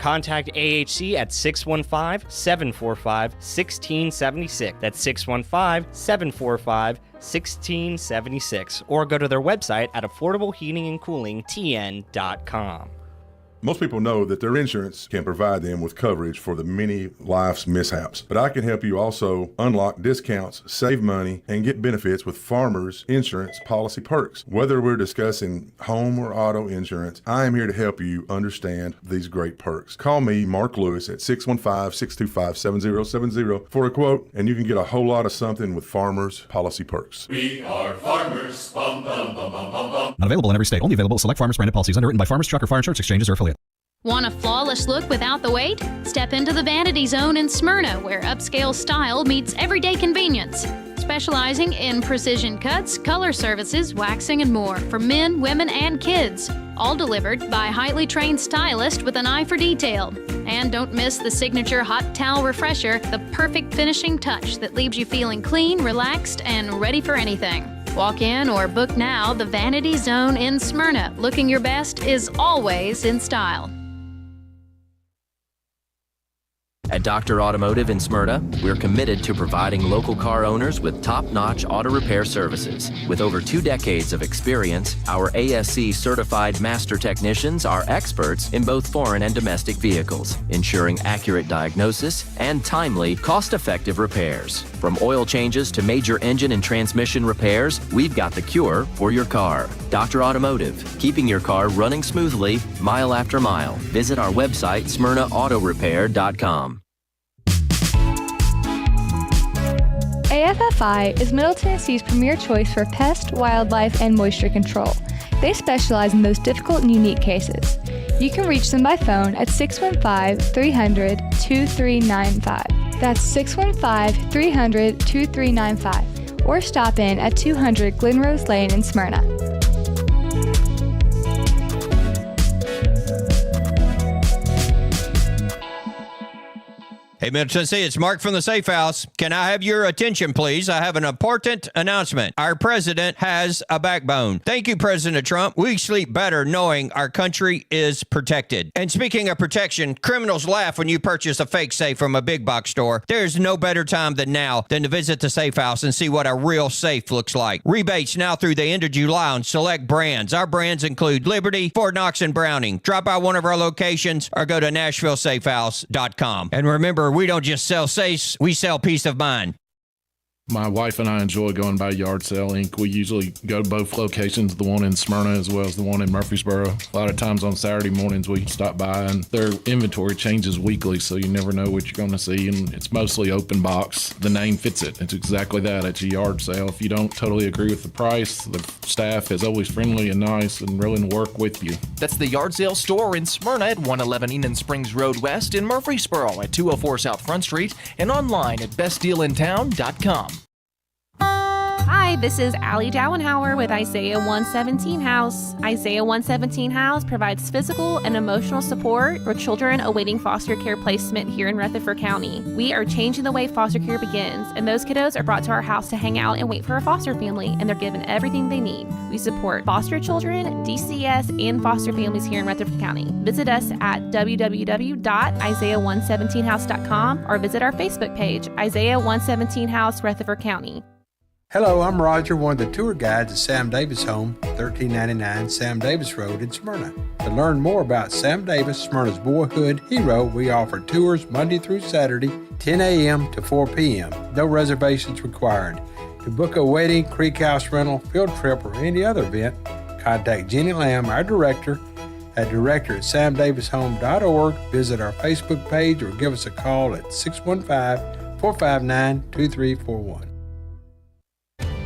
Contact AHC at 615-745-1676. That's 615-745-1676. Or go to their website at affordableheatingandcoolingtn.com. Most people know that their insurance can provide them with coverage for the many life's mishaps. But I can help you also unlock discounts, save money, and get benefits with Farmers Insurance policy perks. Whether we're discussing home or auto insurance, I am here to help you understand these great perks. Call me, Mark Lewis, at 615-625-7070 for a quote, and you can get a whole lot of something with Farmers policy perks. We are farmers. Bum, bum, bum, bum, bum, bum. Not available in every state. Only available at select Farmers branded policies underwritten by Farmers Truck or Fire Insurance Exchanges or affiliate. Want a flawless look without the wait? Step into the Vanity Zone in Smyrna, where upscale style meets everyday convenience. Specializing in precision cuts, color services, waxing, and more for men, women, and kids. All delivered by highly trained stylists with an eye for detail. And don't miss the signature hot towel refresher, the perfect finishing touch that leaves you feeling clean, relaxed, and ready for anything. Walk in or book now, the Vanity Zone in Smyrna. Looking your best is always in style. At Dr. Automotive in Smyrna, we're committed to providing local car owners with top-notch auto repair services. With over 2 decades of experience, our ASC certified master technicians are experts in both foreign and domestic vehicles, ensuring accurate diagnosis and timely, cost-effective repairs. From oil changes to major engine and transmission repairs, we've got the cure for your car. Dr. Automotive, keeping your car running smoothly, mile after mile. Visit our website, smyrnaautorepair.com. AFFI is Middle Tennessee's premier choice for pest, wildlife, and moisture control. They specialize in those difficult and unique cases. You can reach them by phone at 615-300-2395. That's 615-300-2395. Or stop in at 200 Glen Rose Lane in Smyrna. Hey, Middle Tennessee, it's Mark from the Safe House. Can I have your attention, please? I have an important announcement. Our president has a backbone. Thank you, President Trump. We sleep better knowing our country is protected. And speaking of protection, criminals laugh when you purchase a fake safe from a big box store. There's no better time than now than to visit the Safe House and see what a real safe looks like. Rebates now through the end of July on select brands. Our brands include Liberty, Fort Knox, and Browning. Drop by one of our locations or go to NashvilleSafehouse.com. And remember, we don't just sell safes, we sell peace of mind. My wife and I enjoy going by Yard Sale Inc. We usually go to both locations, the one in Smyrna as well as the one in Murfreesboro. A lot of times on Saturday mornings we stop by, and their inventory changes weekly, so you never know what you're going to see, and it's mostly open box. The name fits it. It's exactly that. It's a yard sale. If you don't totally agree with the price, the staff is always friendly and nice and willing to work with you. That's the Yard Sale store in Smyrna at 111 Enon Springs Road West, in Murfreesboro at 204 South Front Street, and online at bestdealintown.com. Hi, this is Allie Dowenhauer with Isaiah 117 House. Isaiah 117 House provides physical and emotional support for children awaiting foster care placement here in Rutherford County. We are changing the way foster care begins, and those kiddos are brought to our house to hang out and wait for a foster family, and they're given everything they need. We support foster children, DCS, and foster families here in Rutherford County. Visit us at www.isaiah117house.com or visit our Facebook page, Isaiah 117 House, Rutherford County. Hello, I'm Roger, one of the tour guides at Sam Davis Home, 1399 Sam Davis Road in Smyrna. To learn more about Sam Davis, Smyrna's boyhood hero, we offer tours Monday through Saturday, 10 a.m. to 4 p.m. No reservations required. To book a wedding, creek house rental, field trip, or any other event, contact Jenny Lamb, our director, at director@samdavishome.org. Visit our Facebook page or give us a call at 615-459-2341.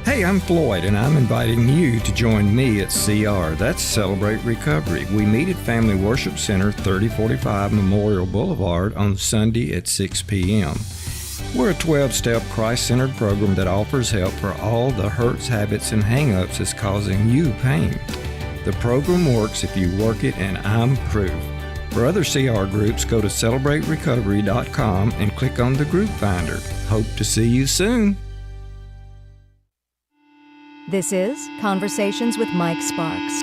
Hey, I'm Floyd, and I'm inviting you to join me at CR. That's Celebrate Recovery. We meet at Family Worship Center, 3045 Memorial Boulevard on Sunday at 6 p.m. We're a 12-step Christ-centered program that offers help for all the hurts, habits, and hang-ups that's causing you pain. The program works if you work it, and I'm proof. For other CR groups, go to CelebrateRecovery.com and click on the group finder. Hope to see you soon. This is Conversations with Mike Sparks.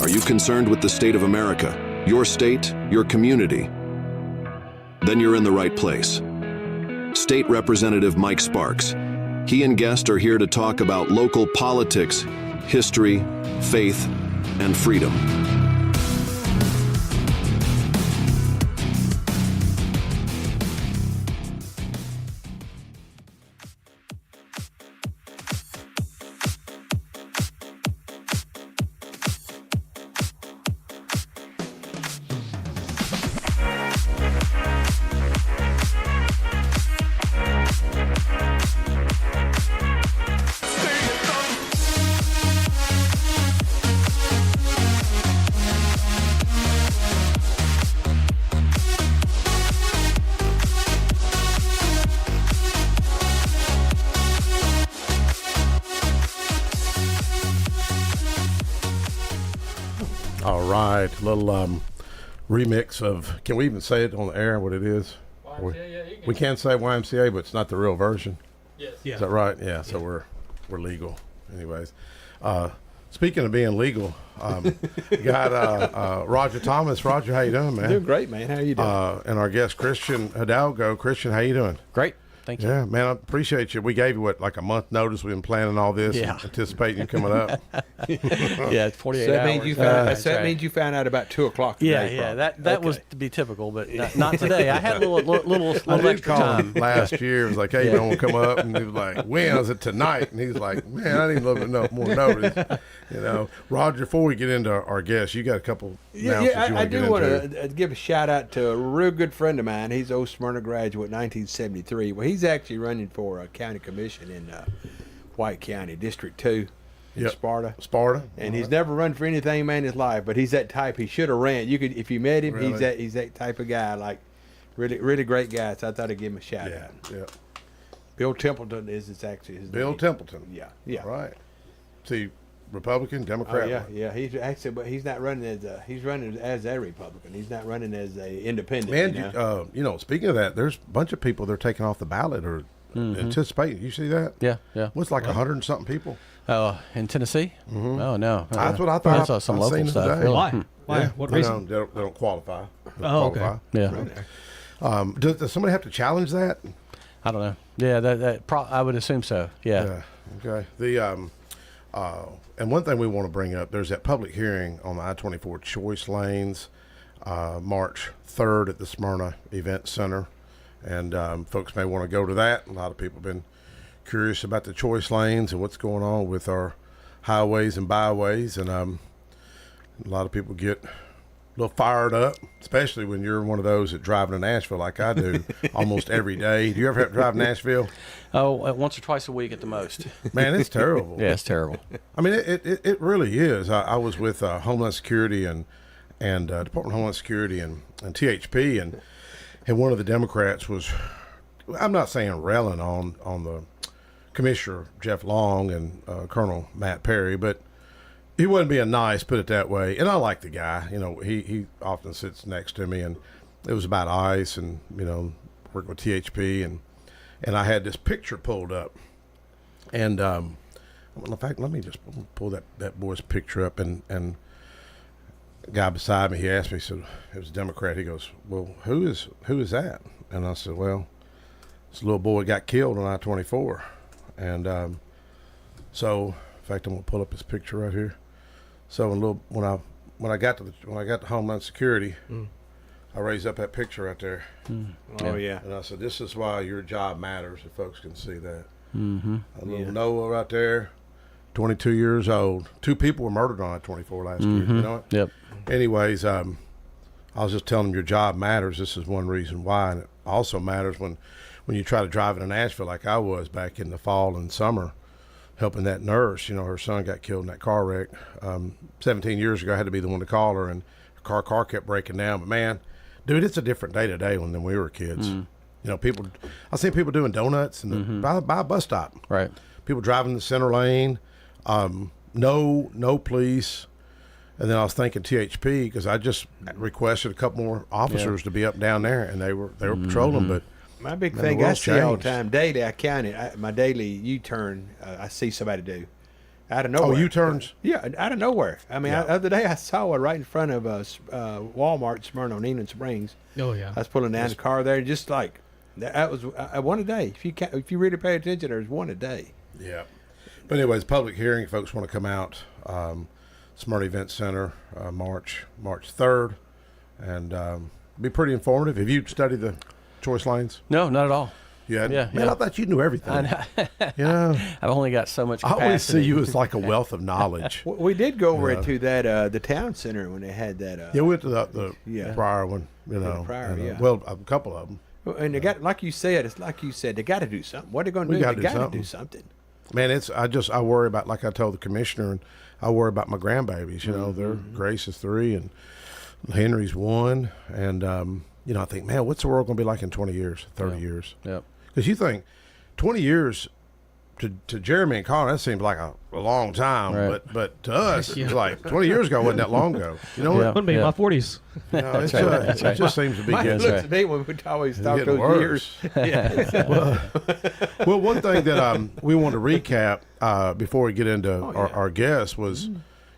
Are you concerned with the state of America? your state, your community, then you're in the right place. State Representative Mike Sparks. He and guests are here to talk about local politics, history, faith, and freedom. All right, little remix of, can we even say it on the air what it is? We can say YMCA, but it's not the real version. Yes. Is that right? Yeah, so we're legal. Anyways, speaking of being legal, got Roger Thomas. Roger, how you doing, man? Doing great, man. How you doing? And our guest, Christian Hidalgo. Christian, how you doing? Great. Thank you. Yeah, man, I appreciate you. We gave you, like a month notice? We've been planning all this and anticipating you coming up. Yeah, 48 so that hours. Means you found, so that means you found out about 2 o'clock today. Yeah, that was to be typical, but not today. I had a little I did extra call time. him last year. It was like, hey, you don't want to come up? And he was like, when? Was it tonight? And he's like, man, I need a little bit more notice. You know, Roger, before we get into our guests, you got a couple announcements you I want to do get want into. to give a shout out to a real good friend of mine. He's an old Smyrna graduate, 1973. Well, he's actually running for a county commission in White County, District 2 in Sparta. And he's never run for anything, man, in his life. But he's that type. He should have ran. You could, if you met him, Really? he's that type of guy. Like really great guy. So I thought I'd give him a shout out. Yeah. Bill Templeton is actually his Bill name. Templeton. Yeah. Right. See, Republican, Democrat. Yeah. He's actually, but he's not running as he's running as a Republican. He's not running as a independent. Man, you know, speaking of that, there's a bunch of people they're taking off the ballot or anticipating. You see that? Yeah. What's like 100 and something people? Oh, in Tennessee? Mm-hmm. Oh no, That's what I thought. I saw some I've local seen stuff. today. Really. Why? Why? Yeah. What reason? They don't qualify. Okay. Yeah. Does somebody have to challenge that? I don't know. Yeah, I would assume so. Yeah. Okay. The and one thing we want to bring up, there's that public hearing on the I-24 choice lanes, March 3rd at the Smyrna Event Center, and folks may want to go to that. A lot of people have been curious about the choice lanes and what's going on with our highways and byways, and a lot of people get a little fired up, especially when you're one of those that driving to Nashville like I do almost every day. Do you ever have to drive to Nashville? Oh, once or twice a week at the most. Man, it's terrible. Yeah, it's terrible. I mean, it really is. I was with Homeland Security and Department of Homeland Security and THP, and one of the Democrats was, I'm not saying railing on the Commissioner Jeff Long and Colonel Matt Perry, but he wasn't being nice, put it that way. And I like the guy. You know, he often sits next to me, and it was about ICE and, you know, working with THP, and I had this picture pulled up. And in fact, let me just pull that boy's picture up, and the guy beside me, he asked me, he said, it was a Democrat. He goes, well, who is that? And I said, well, this little boy got killed on I-24. And so, in fact, I'm gonna pull up his picture right here. So when I got to Homeland Security, I raised up that picture right there. Oh yeah. And I said, this is why your job matters, if folks can see that. Mm-hmm. A little Noah right there, 22 years old. 2 people were murdered on I-24 last year. You know it? Yep. Anyways, I was just telling them your job matters. This is one reason why, and it also matters when you try to drive into Nashville like I was back in the fall and summer, helping that nurse. You know, her son got killed in that car wreck 17 years ago. I had to be the one to call her, and her car kept breaking down. But man, dude, it's a different day today than we were kids. You know, I seen people doing donuts and by a bus stop. Right. People driving the center lane. No police. And then I was thinking THP, because I just requested a couple more officers to be up down there, and they were patrolling. But my big thing I see all the time daily, my daily U-turn, I see somebody do. Out of nowhere. Oh, U-turns? Yeah, out of nowhere. I mean, the other day I saw one right in front of Walmart, Smyrna, on Enon Springs. Oh, yeah. I was pulling down the car there, just like, that was one a day. If you really pay attention, there's one a day. Yeah. But anyways, public hearing, folks want to come out, Smyrna Event Center, March 3rd, and be pretty informative. Have you studied the choice lanes? No, not at all. Yeah, yeah. Man, I thought you knew everything. I know. I've only got so much capacity. I always see you as like a wealth of knowledge. We did go over into that the town center when they had that. We went to the prior one, well, a couple of them. And they got, like you said, they got to do something. What are they going to do? They got to do something. Man, I worry about, like I told the commissioner, and I worry about my grandbabies. You know, Grace is 3 and Henry's 1, and I think, man, what's the world going to be like in 20 years, 30 years? Yep. Because you think 20 years to Jeremy and Colin, that seems like a long time, right. but to us, it's like 20 years ago wasn't that long ago. You know what? Wouldn't be my 40s. It just seems to be getting. Looks at me when we always talk those years. well, one thing that we want to recap before we get into our guests was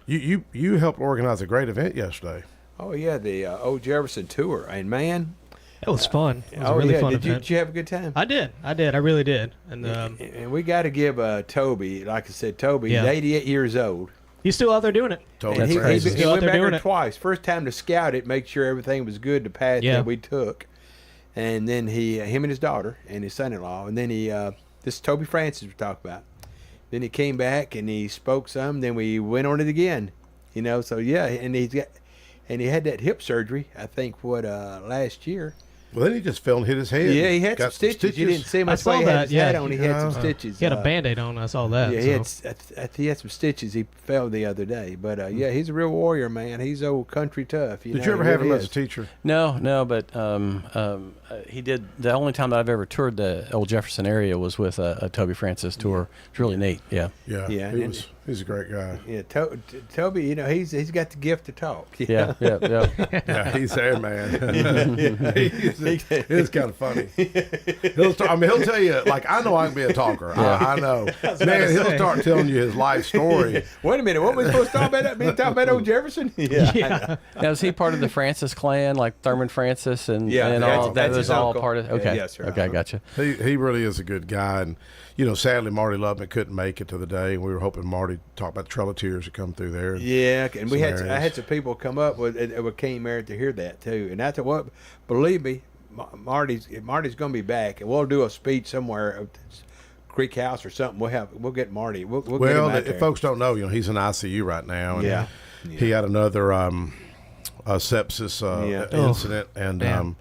you helped organize a great event yesterday. Oh yeah, the Old Jefferson tour, and man. It was fun. It was a really fun event. Did you have a good time? I did. I really did. And we got to give Toby, like I said, Toby, he's 88 years old. He's still out there doing it. Totally. He went back there twice. First time to scout it, make sure everything was good, the path that we took. And then him and his daughter and his son-in-law. And then this is Toby Francis we talked about. Then he came back and he spoke some. Then we went on it again. So and he had that hip surgery, I think, last year. Well, then he just fell and hit his head. Yeah, he had some stitches. You didn't see him. I saw that. He had some stitches. He had a Band-Aid on. I saw that. Yeah, he had some stitches. He fell the other day. But, he's a real warrior, man. He's old country tough. Did you ever have him as a teacher? No, but he did. The only time that I've ever toured the Old Jefferson area was with a Toby Francis tour. It's really neat. Yeah. He's a great guy. Yeah, Toby, he's got the gift to talk. Yeah. Yeah, he's there, man. It's kind of funny. He'll tell you, like, I know I can be a talker. I know. Man, he'll start telling you his life story. Wait a minute, what were we supposed to talk about? Talk about Old Jefferson? Yeah. Now, is he part of the Francis clan, like Thurman Francis and all that? Was all part of. Okay. Yes, sir. Okay, gotcha. He really is a good guy, and sadly Marty Lubman couldn't make it to the day, and we were hoping Marty talk about the Trail of Tears that come through there. Yeah, and I had some people come up with came there to hear that too, and I thought, well, believe me, Marty's going to be back, and we'll do a speech somewhere at Creek House or something. We'll get Marty. We'll get him out there. If folks don't know, he's in ICU right now. And he had another sepsis incident, and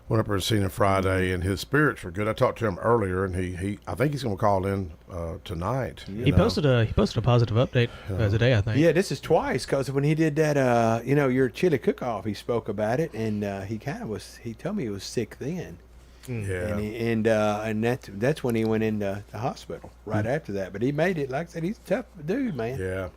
went up there and seen him Friday, and his spirits were good. I talked to him earlier, and I think he's going to call in tonight. He posted a positive update today, I think. Yeah, this is twice, because when he did that, your chili cook-off, he spoke about it, and he told me he was sick then. Yeah, and that's when he went into the hospital right after that. But he made it. Like I said, he's a tough dude, man. Yeah.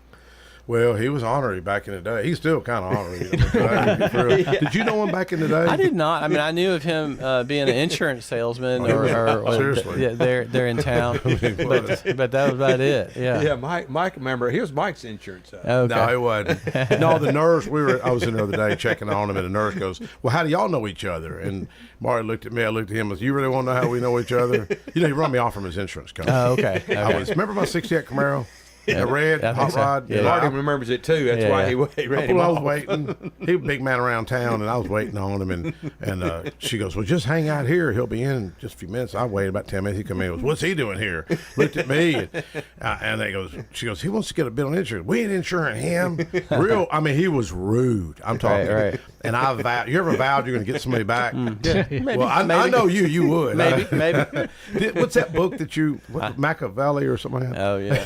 Well, he was honorary back in the day. He's still kind of honorary. Did you know him back in the day? I did not. I mean, I knew of him being an insurance salesman, seriously, they're in town, but that was about it. Yeah. Yeah, Mike. Remember, he was Mike's insurance. Okay. No, it wasn't. No, the nurse. I was in the other day checking on him, and the nurse goes, "Well, how do y'all know each other?" And Marty looked at me. I looked at him. And said, "You really want to know how we know each other?" He run me off from his insurance company. Oh, okay. Remember my '68 Camaro? The red hot rod. Yeah, Marty remembers it too. That's why he ran him I was off. waiting. He was a big man around town, and I was waiting on him. And she goes, "Well, just hang out here. He'll be in just a few minutes." I waited about 10 minutes. He come in. He goes, "What's he doing here?" Looked at me, and she goes, "He wants to get a bit on insurance. We ain't insuring him." He was rude. I'm talking. Right. And I vowed. You ever vowed you're going to get somebody back? Yeah. Maybe, well, I know you would. Maybe. What's that book that Machiavelli or something? Oh yeah.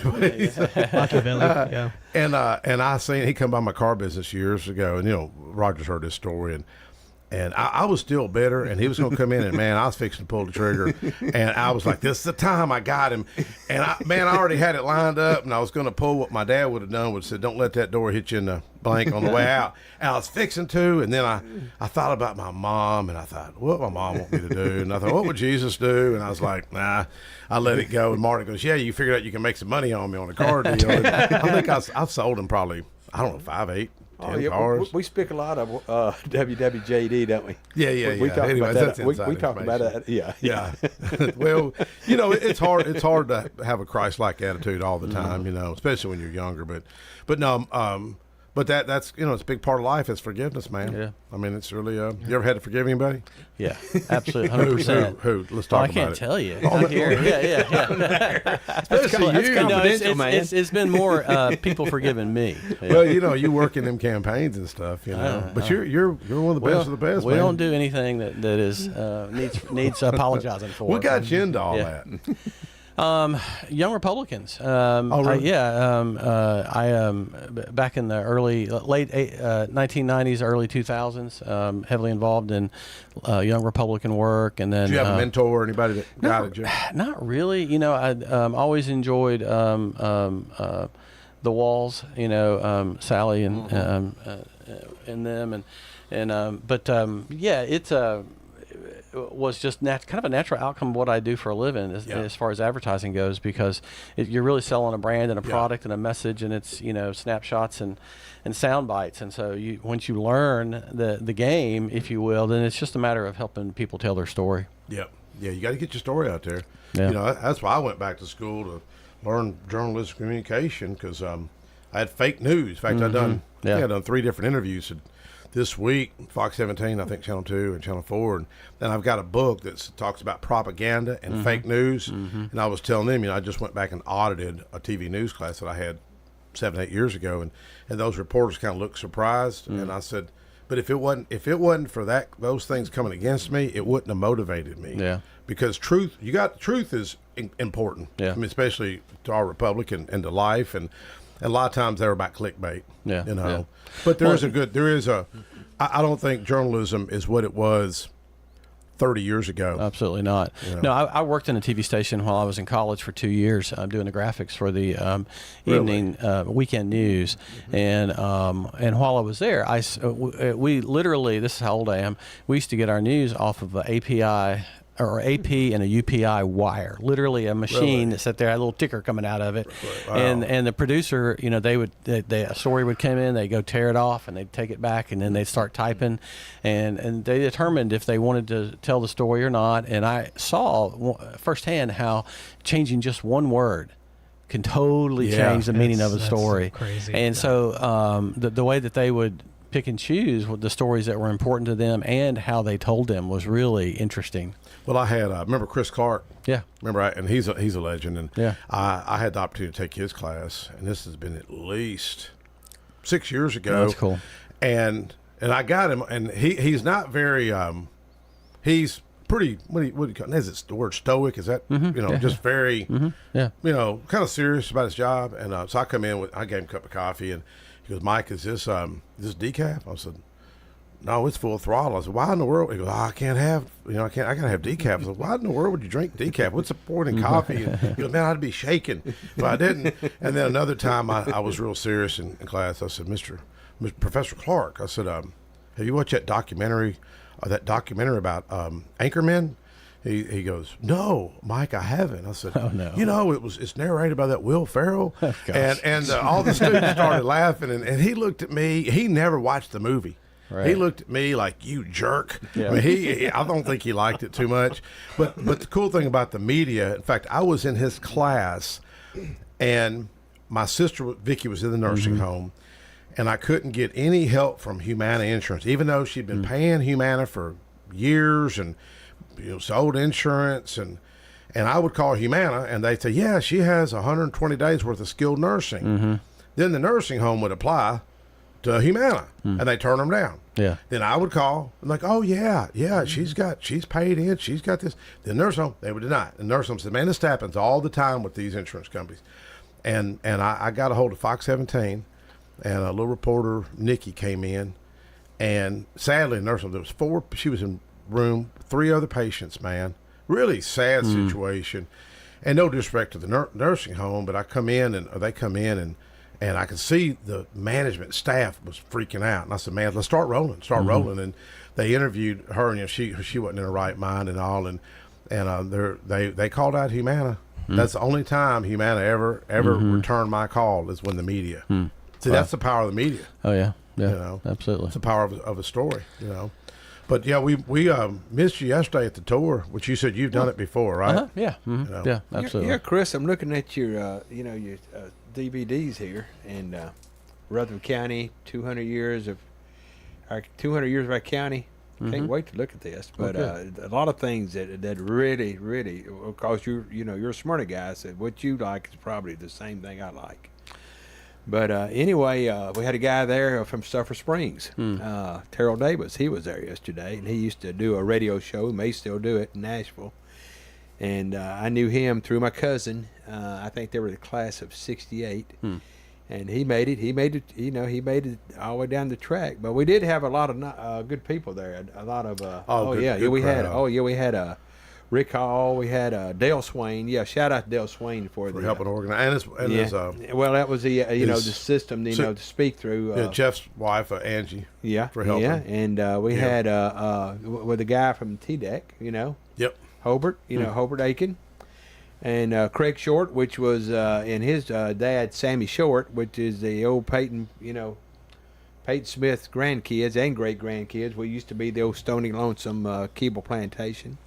Machiavelli. Yeah. And I seen he come by my car business years ago, and Roger's heard this story, And I was still bitter, and he was going to come in, and, man, I was fixing to pull the trigger. And I was like, this is the time I got him. And, I already had it lined up, and I was going to pull what my dad would have done, would have said, don't let that door hit you in the blank on the way out. And I was fixing to, and then I thought about my mom, and I thought, what my mom want me to do? And I thought, what would Jesus do? And I was like, nah, I let it go. And Marty goes, yeah, you figured out you can make some money on me on a car deal. And I think I've sold him probably, I don't know, 5, 8. We speak a lot of WWJD, don't we? Yeah. We talk Anyways, about that. We talk about that. Yeah. Well, it's hard to have a Christ-like attitude all the time, especially when you're younger. But no, but that's it's a big part of life is forgiveness, man. Yeah. I mean, it's really. You ever had to forgive anybody? Yeah, absolutely, 100%. Who? Let's talk about it. I can't tell you. Not here. Yeah. That's confidential, man. It's been more people forgiving me. Yeah. Well, you work in them campaigns and stuff, But you're one of the best of the best. We man. don't do anything that is needs apologizing for. What got you into all that? Young Republicans. Really? Back in the late 1990s, early 2000s, heavily involved in Young Republican work, and then. Did you have a mentor or anybody that guided you? Not really. I always enjoyed the Walls. Sally and them, it's was just kind of a natural outcome of what I do for a living as far as advertising goes, because you're really selling a brand and a product and a message, and it's snapshots and sound bites, and so once you learn the game, if you will, then it's just a matter of helping people tell their story. Yeah, you got to get your story out there. Yeah. That's why I went back to school to learn journalistic communication, because I had fake news. In fact, I've done 3 different interviews this week, Fox 17, I think Channel 2 and Channel 4, and then I've got a book that talks about propaganda and fake news, and I was telling them, I just went back and audited a TV news class that I had 7-8 years ago, and those reporters kind of looked surprised, and I said, but if it wasn't for those things coming against me, it wouldn't have motivated me. Yeah. Because truth is important. Yeah. I mean, especially to our republic and to life, and a lot of times they're about clickbait. Yeah. Yeah. But I don't think journalism is what it was 30 years ago. Absolutely not. No, I worked in a TV station while I was in college for 2 years. I'm doing the graphics for the evening weekend news, and while I was there, we literally, this is how old I am, we used to get our news off of an API or AP and a UPI wire, literally a machine that sat there, had a little ticker coming out of it. Wow. And the producer, a story would come in, they'd go tear it off, and they'd take it back, and then they'd start typing, and they determined if they wanted to tell the story or not. And I saw firsthand how changing just one word can totally change the meaning of a story. Crazy. And so the way that they would pick and choose the stories that were important to them and how they told them was really interesting. Well, I had remember Chris Clark. Yeah. Remember, and he's a legend, and yeah. I had the opportunity to take his class, and this has been at least 6 years ago. That's cool. And I got him, and he's not very he's pretty. What do you call it? Is it the word stoic? Is that just very kind of serious about his job? And so I come in I gave him a cup of coffee, and he goes, "Mike, is this decaf?" I said, "No, it's full throttle." I said, "Why in the world?" He goes, "I can't have, I gotta have decaf." I said, "Why in the world would you drink decaf? What's the point in coffee?" And he goes, "Man, I'd be shaking if I didn't." And then another time I was real serious in class. I said, Mr. Professor Clark, I said, "Have you watched that documentary about anchormen?" He goes, "No, Mike, I haven't." I said, "Oh no." It's narrated by that Will Ferrell, and all the students started laughing, and he looked at me. He never watched the movie. Right. He looked at me like, "You jerk." Yeah. I mean, I don't think he liked it too much. But the cool thing about the media, in fact, I was in his class, and my sister Vicky was in the nursing home, and I couldn't get any help from Humana Insurance, even though she'd been paying Humana for years and sold insurance, and I would call Humana, and they'd say, "Yeah, she has 120 days worth of skilled nursing." Then the nursing home would apply to Humana, and they turn them down. Yeah. Then I would call and like, "Oh yeah, she's paid in, she's got this." The nursing home, they would deny it. The nursing home said, "Man, this happens all the time with these insurance companies." And I got a hold of Fox 17, and a little reporter, Nikki, came in, And sadly, in the nursing home, there was 4. She was in room, 3 other patients, man. Really sad situation. And no disrespect to the nursing home, but they come in and I could see the management staff was freaking out. And I said, man, let's start rolling. And they interviewed her, and she wasn't in her right mind and all. And they called out Humana. That's the only time Humana ever returned my call is when the media. See, that's the power of the media. Oh, yeah. Yeah, you know, absolutely. It's the power of a story, you know. But yeah, we missed you yesterday at the tour, which you said you've done it before, right? Yeah. You know? Yeah, absolutely. Yeah, Chris, I'm looking at your your DVDs here, and Rutherford County, 200 years of our county. Can't wait to look at this. But a lot of things that really, because you're a Smyrna guy, said what you like is probably the same thing I like. But anyway, we had a guy there from Sulphur Springs, Terrell Davis. He was there yesterday, and he used to do a radio show. He may still do it in Nashville. And I knew him through my cousin. I think they were the class of '68, and he made it. He made it. He made it all the way down the track. But we did have a lot of good people there. A lot of we had Rick Hall, we had Dale Swain. Yeah, shout out to Dale Swain for helping organize. Well, that was the the system to speak through. Jeff's wife, Angie. Yeah, for helping. Yeah, and we had with the guy from TDEC. Yep. Hobart. Hobart Aiken, and Craig Short, which was and his dad Sammy Short, which is the old Peyton. Peyton Smith grandkids and great grandkids. We used to be the old Stony Lonesome Keeble Plantation.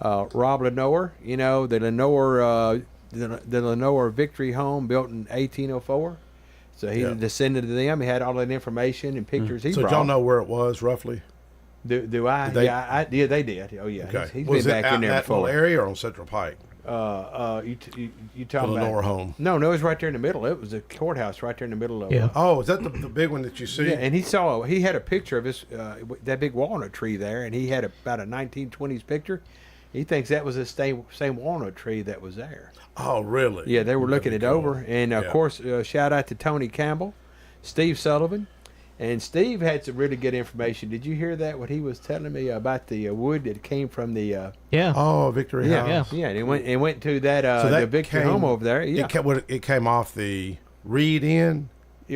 Rob Lenore, the Lenore Victory Home built in 1804. So he descended to them. He had all that information and pictures he brought. So y'all know where it was roughly? Do I? Yeah, they did. Oh yeah, okay. He's was been it back out in there that before. little area or on Central Pike? You talking Lenore about home? No, it was right there in the middle. It was a courthouse right there in the middle of. Yeah. Oh, is that the big one that you see? Yeah, and he had a picture of his that big walnut tree there, and he had about a 1920s picture. He thinks that was the same walnut tree that was there. Oh, really? Yeah, they were looking it over. And, of course, shout out to Tony Campbell, Steve Sullivan. And Steve had some really good information. Did you hear that, what he was telling me about the wood that came from the... Victory House. Yeah, and it went to that, the Victory Home over there. Yeah. It came off the Reed Inn?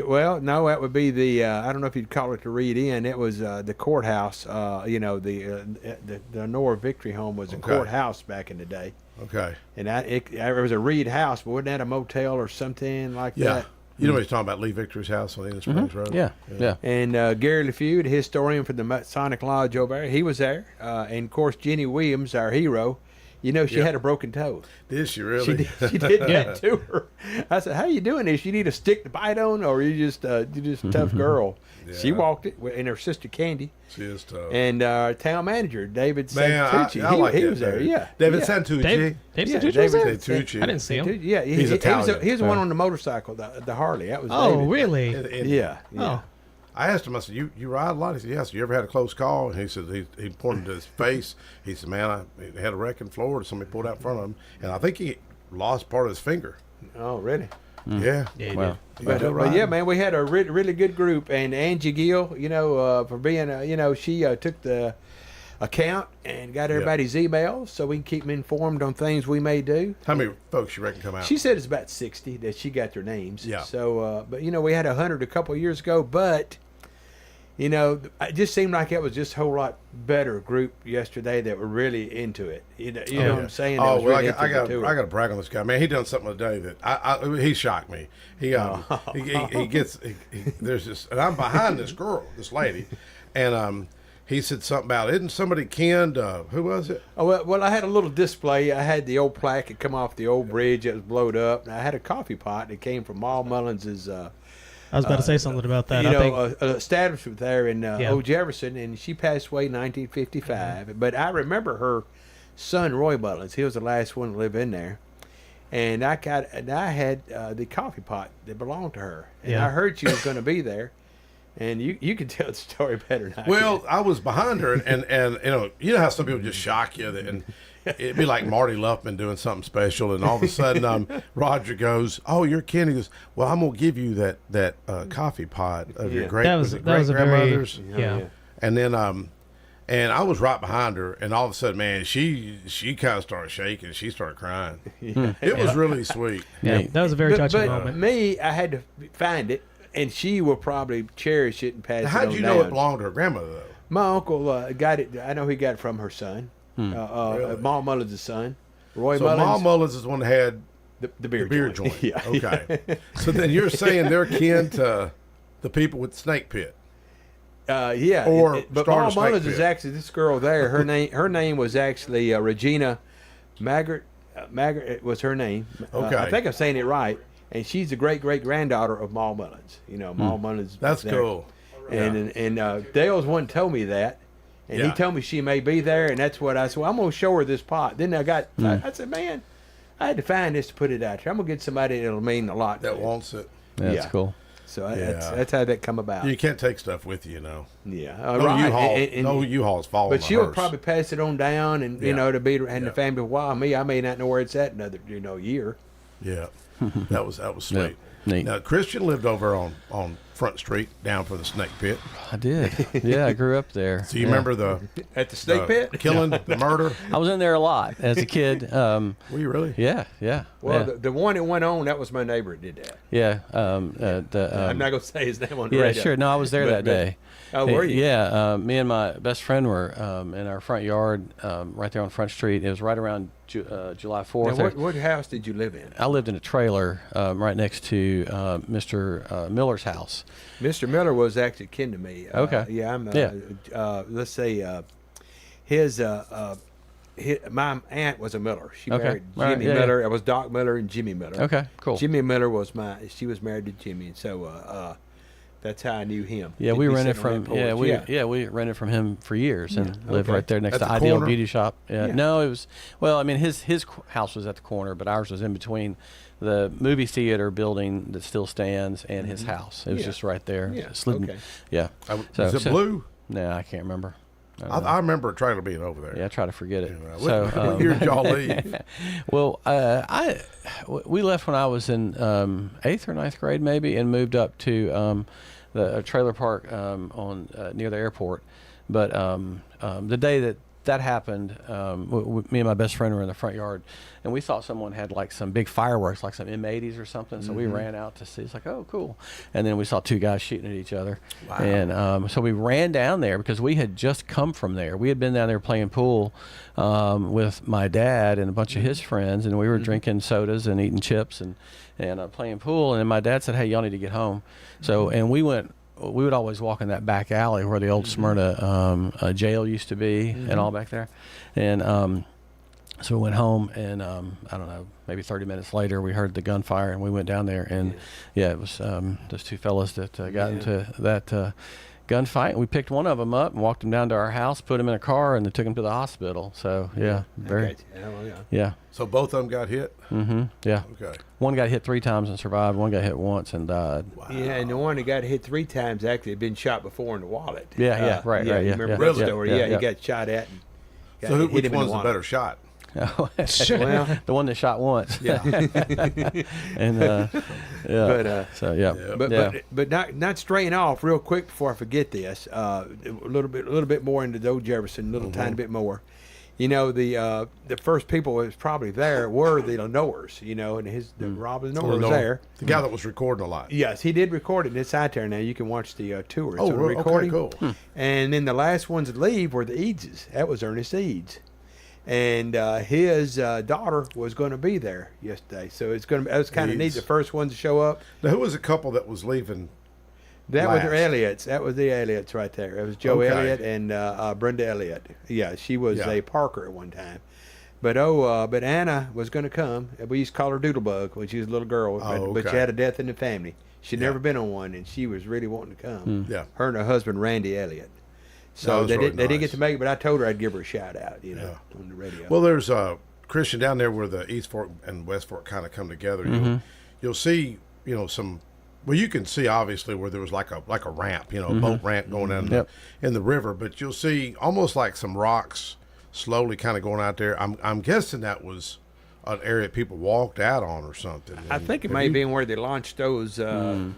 Well, no, that would be the I don't know if you'd call it the Reed Inn. It was the courthouse. The Lenore Victory Home was a courthouse back in the day. Okay. And it was a Reed house, but wasn't that a motel or something like that? You know what he's talking about, Lee Victor's house on Indian Springs Road? Yeah. And Gary LeFew, the historian for the Masonic Lodge over there, he was there. And, of course, Jenny Williams, our hero. She had a broken toe. Did she really? She did that to her. I said, "How you doing this? You need a stick to bite on, or you just a tough girl?" Yeah. She walked it, and her sister Candy. She is tough. And our town manager David Santucci, he was there. Yeah, David Santucci. David Santucci. I didn't see him. Yeah, he's Italian. He was the one on the motorcycle, the Harley. That was. Oh, David. really? Yeah. Oh. I asked him, I said, you ride a lot? He said, yes. You ever had a close call? And he said, he pointed to his face. He said, man, I had a wreck in Florida. Somebody pulled out in front of him. And I think he lost part of his finger. Oh, really? Yeah. Wow. But yeah, man, we had a really good group. And Angie Gill, for being, she took the account and got everybody's emails so we can keep them informed on things we may do. How many folks you reckon come out? She said it's about 60 that she got their names. Yeah. So, but we had 100 a couple of years ago, but it just seemed like it was just a whole lot better group yesterday that were really into it. You know what I'm saying? Oh, well, I got to brag on this guy, man. He done something today that he shocked me. He gets there's this, and I'm behind this girl, this lady, and he said something about, isn't somebody canned, who was it? Oh, well, I had a little display. I had the old plaque that come off the old bridge that was blowed up. And I had a coffee pot that came from Maul Mullins's. I was about to say something about that. An establishment there in Old Jefferson, and she passed away in 1955. Mm-hmm. But I remember her son, Roy Mullins. He was the last one to live in there. And I had the coffee pot that belonged to her. And I heard she was going to be there. And you can tell the story better than I can. I was behind her, and you know how some people just shock you, and it'd be like Marty Luffman doing something special, and all of a sudden Roger goes, "Oh, you're Ken." He goes, "Well, I'm gonna give you that coffee pot of your great grandmother's." Yeah. And then and I was right behind her, and all of a sudden, man, she kind of started shaking. She started crying. It was really sweet. Yeah, that was a very touching but moment. Me, I had to find it, and she will probably cherish it and pass it on How'd you know it belonged to her grandmother, though? My uncle got it. I know he got it from her son. Really? Ma Mullins' son. Roy So Mullins. Ma Mullins is the one that had the beer joint. Yeah. Okay. So then you're saying they're kin to the people with the snake pit. Yeah. But Ma Mullins is actually this girl there. Her name was actually Regina Maggart. Maggart was her name. Okay. I think I'm saying it right. And she's the great granddaughter of Ma Mullins. Ma Mullins. That's there. cool. And Dale's one told me that. And he told me she may be there, and that's what I said. Well, I'm going to show her this pot. Then I said, man, I had to find this to put it out here. I'm going to get somebody that'll mean a lot. That wants it. That's cool. So that's how that come about. You can't take stuff with you, Yeah. No U-Haul's following But she'll hers. probably pass it on down, and, to be in the family a while. I may not know where it's at another, year. Yeah. That was sweet. Yeah. Neat. Now, Christian lived over on Front Street down for the snake pit. I did. Yeah, I grew up there. So you remember at the snake pit? Killing, the murder? I was in there a lot as a kid. Were you really? Yeah. Well, the one that went on, that was my neighbor that did that. Yeah. I'm not going to say his name on the radio. Yeah, sure. No, I was there that day. Oh, were you? Yeah. Me and my best friend were in our front yard right there on Front Street. It was right around July 4th. Now, what house did you live in? I lived in a trailer right next to Mr. Miller's house. Mr. Miller was actually kin to me. Okay. Let's say my aunt was a Miller. She married Jimmy Miller. It was Doc Miller and Jimmy Miller. Okay, cool. Jimmy Miller she was married to Jimmy, and so that's how I knew him. Yeah, we rented from we rented from him for years and lived right there next to Ideal Beauty Shop. Yeah. No, it was his house was at the corner, but ours was in between the movie theater building that still stands and his house. It was just right there. Yeah. Was it blue? No, I can't remember. I remember a trailer being over there. Yeah, I try to forget it. What year did y'all leave? Well, we left when I was in 8th or 9th grade maybe, and moved up to the trailer park on near the airport. But the day that happened, me and my best friend were in the front yard, and we thought someone had like some big fireworks, like some M80s or something. So we ran out to see. It's like, oh, cool. And then we saw two guys shooting at each other. Wow. And so we ran down there because we had just come from there. We had been down there playing pool with my dad and a bunch of his friends, and we were drinking sodas and eating chips and playing pool. And my dad said, hey, y'all need to get home. So, and we would always walk in that back alley where the old Smyrna jail used to be and all back there. And so we went home, and I don't know, maybe 30 minutes later, we heard the gunfire, and we went down there. And, it was those two fellas that got into that gunfight. We picked one of them up and walked him down to our house, put him in a car, and then took him to the hospital. So, yeah. So both of them got hit? Mm-hmm, yeah. Okay. One got hit 3 times and survived. One got hit once and died. Wow. Yeah, and the one that got hit 3 times actually had been shot before in the wallet. Right. You remember that story? Yeah, he got shot at. So which one's the better shot? Well, the one that shot once. Yeah. And but not straying off real quick before I forget this. A little bit more into Joe Jefferson, tiny bit more. The first people who was probably there were the Knowers, and Robin Knower was there. The guy that was recording a lot. Yes, he did record it. It's out there now. You can watch the tour. Oh, recording. Okay, cool. And then the last ones to leave were the Eads. That was Ernest Eads. And his daughter was going to be there yesterday. So it was kind of neat, the first ones to show up. Now, who was the couple that was leaving? That was the Elliots. That was the Elliots right there. It was Joe Elliott and Brenda Elliott. Yeah, she was a Parker at one time. But Anna was going to come. We used to call her Doodlebug when she was a little girl. But she had a death in the family. She'd never been on one, and she was really wanting to come. Yeah. Her and her husband, Randy Elliott. So they didn't get to make it, but I told her I'd give her a shout out, on the radio. Well, there's Christian down there where the East Fork and West Fork kind of come together. You'll see, some. Well, you can see obviously where there was like a ramp, a boat ramp going down in the river, but you'll see almost like some rocks slowly kind of going out there. I'm guessing that was an area people walked out on or something. I think it may have been where they launched those, wood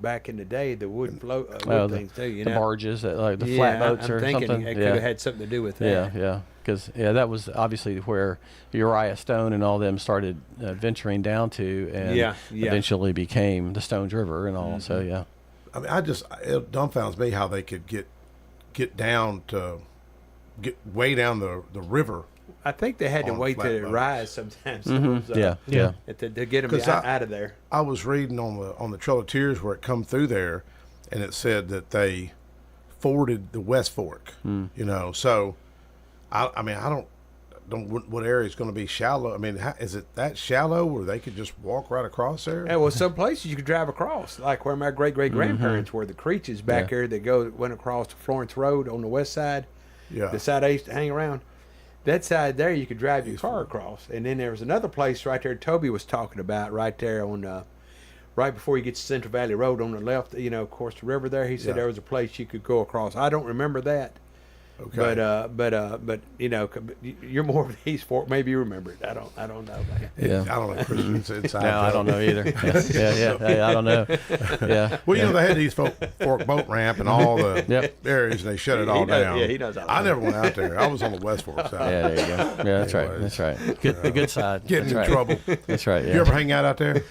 back in the day, the wood float wood things too. The barges, like the flatboats or something. I'm thinking it could have had something to do with that. Yeah. Because that was obviously where Uriah Stone and all them started venturing down to, and eventually became the Stones River and all. So I mean, it dumbfounds me how they could get way down the river. I think they had to wait till it rise sometimes. To get them out of there. I was reading on the Trail of Tears where it come through there, and it said that they forded the West Fork. So I mean, I don't know what area is going to be shallow. I mean, is it that shallow where they could just walk right across there? Yeah, well, some places you could drive across, like where my great-great-grandparents were, the Creeches back there that went across the Florence Road on the west side. Yeah. The side I used to hang around. That side there, you could drive your car across. And then there was another place right there Toby was talking about right there on, right before you get to Central Valley Road on the left, across the river there. He said there was a place you could go across. I don't remember that. Okay. But you're more of the East Fork. Maybe you remember it. I don't know. I don't know. Christian's inside. No, I don't know either. I don't know. Yeah. Well, they had the East Fork boat ramp and all the areas, and they shut it all down. Yeah, he knows all I never went out there. I was on the West Fork side. Yeah, there you go. Yeah, that's right. That's right. The good side. Getting in trouble. That's right. Yeah. You ever hang out there?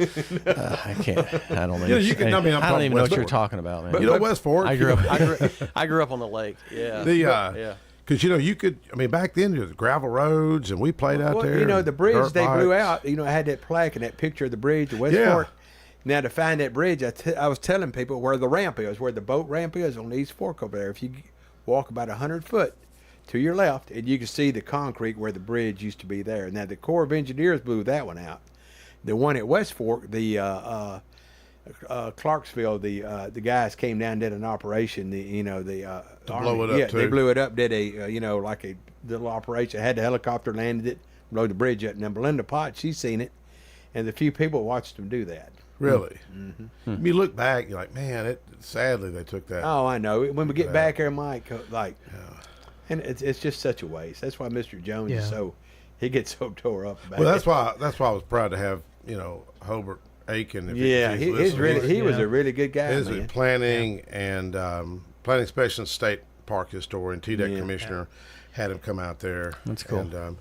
I can't. I don't know. I don't even know what you're talking about, man. You know West Fork. I grew up on the lake. Yeah. Because you could. I mean, back then there was gravel roads, and we played out there. The bridge they blew out. I had that plaque and that picture of the bridge at West Fork. Now to find that bridge, I was telling people where the ramp is, where the boat ramp is on the East Fork over there. If you walk about 100 foot to your left, and you can see the concrete where the bridge used to be there. Now the Corps of Engineers blew that one out. The one at West Fork, the Clarksville, the guys came down and did an operation. Blow it up too. They blew it up. Did a like a little operation. Had the helicopter landed it, blew the bridge up. Now Belinda Potts, she's seen it, and the few people watched them do that. Really? Mm-hmm. You look back, you're like, man. Sadly, they took that. Oh, I know. When we get back there, Mike, and it's just such a waste. That's why Mr. Jones is he gets so tore up about it. Well, that's why I was proud to have Hobart Aiken. He was a really good guy. He's planning and planning specialist, state park historian, TDEC commissioner, had him come out there. That's cool. And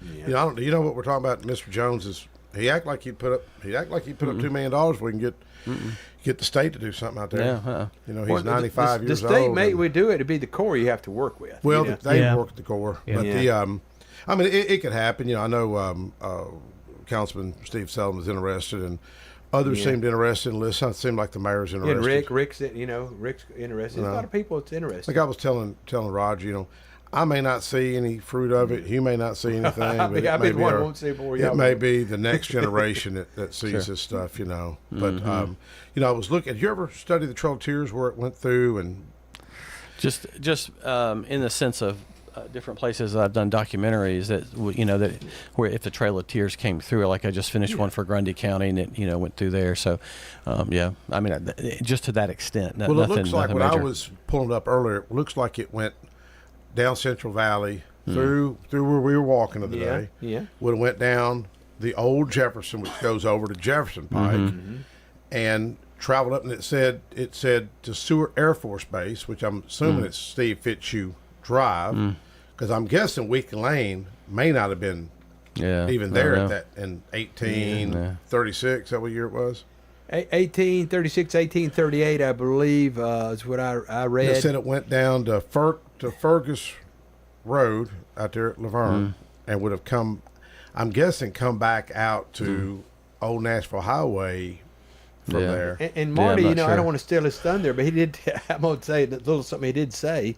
you know what we're talking about? Mr. Jones is he act like he'd put up $2 million so we can get the state to do something out there. Yeah, he's 95 years old. The state would do it. It'd be the Corps you have to work with. Well, they work at the Corps, but I mean, it could happen. I know Councilman Steve Sullivan was interested, and others seemed interested in listening. It seemed like the mayor's interested. And Rick's interested. There's a lot of people that's interested. Like I was telling Roger, I may not see any fruit of it. You may not see anything. But it may be the next generation that sees this stuff, But, I was looking. Have you ever studied the Trail of Tears where it went through? And just in the sense of different places I've done documentaries that where if the Trail of Tears came through, like I just finished one for Grundy County and it went through there. So I mean just to that extent. It looks like when I was pulling it up earlier, it looks like it went down Central Valley through where we were walking the other day. Yeah. Would have went down the old Jefferson, which goes over to Jefferson Pike, and traveled up, and it said to Seward Air Force Base, which I'm assuming it's Steve Fitzhugh Drive, because I'm guessing Week Lane may not have been even there at that in 1836. Is that what year it was? 1836, 1838, I believe, is what I read. It said it went down to Fergus Road out there at Laverne, and would have come back out to Old Nashville Highway from there. And Marty, I don't want to steal his thunder, but he did. I'm going to say a little something he did say.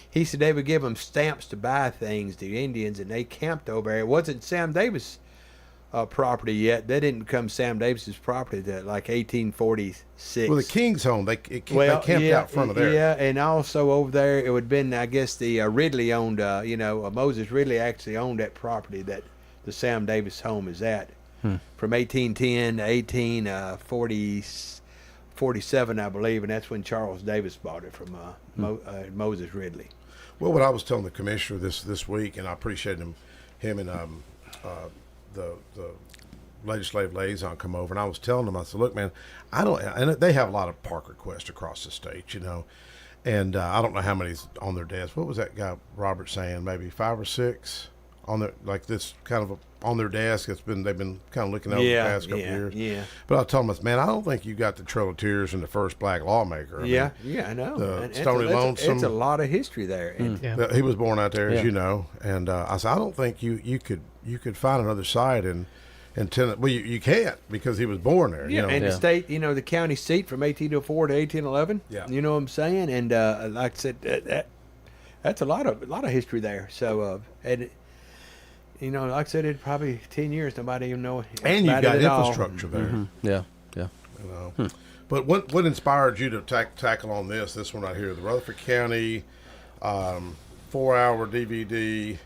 He said they would give them stamps to buy things to Indians, and they camped over there. It wasn't Sam Davis property yet. That didn't become Sam Davis's property till like 1846. Well, the King's home, they camped out front of there. Yeah, and also over there, it would have been, I guess, the Ridley owned, Moses Ridley actually owned that property that the Sam Davis home is at. From 1810 to 1847, I believe, and that's when Charles Davis bought it from Moses Ridley. Well, what I was telling the commissioner this week, and I appreciate him and the legislative liaison come over, and I was telling them, I said, look, man, and they have a lot of park requests across the state, and I don't know how many's on their desk. What was that guy Robert saying? Maybe 5 or 6 on their, like this kind of on their desk. They've been kind of looking over the past couple years. Yeah. But I told them, man, I don't think you got the Trail of Tears and the first black lawmaker. I know. The Stony Lonesome. It's a lot of history there. And he was born out there, as you know, and I said, I don't think you could find another site in Tennessee. Well, you can't, because he was born there. And the state, the county seat from 1804 to 1811. Yeah. You know what I'm saying? And like I said, that's a lot of history there. So and like I said, it probably 10 years nobody even know. And you've got infrastructure there. Mm-hmm. Yeah. But what inspired you to tackle on this one right here, the Rutherford County 4-hour DVD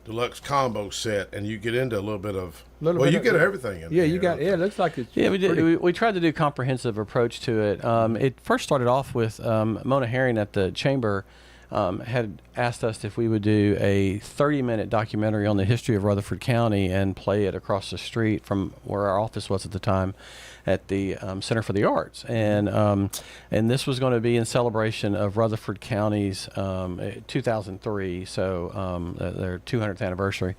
deluxe combo set, and you get into a little bit of you get everything in there. You got it looks like it's we tried to do a comprehensive approach to it. It first started off with Mona Herring at the chamber had asked us if we would do a 30-minute documentary on the history of Rutherford County and play it across the street from where our office was at the time at the Center for the Arts. And this was going to be in celebration of Rutherford County's 2003, so their 200th anniversary.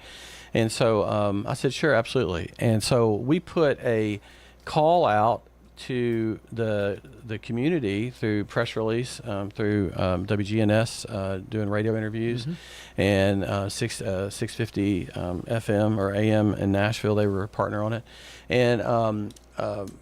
And so I said, sure, absolutely. And so we put a call out to the community through press release, through WGNS doing radio interviews, and 650 FM or AM in Nashville. They were a partner on it, and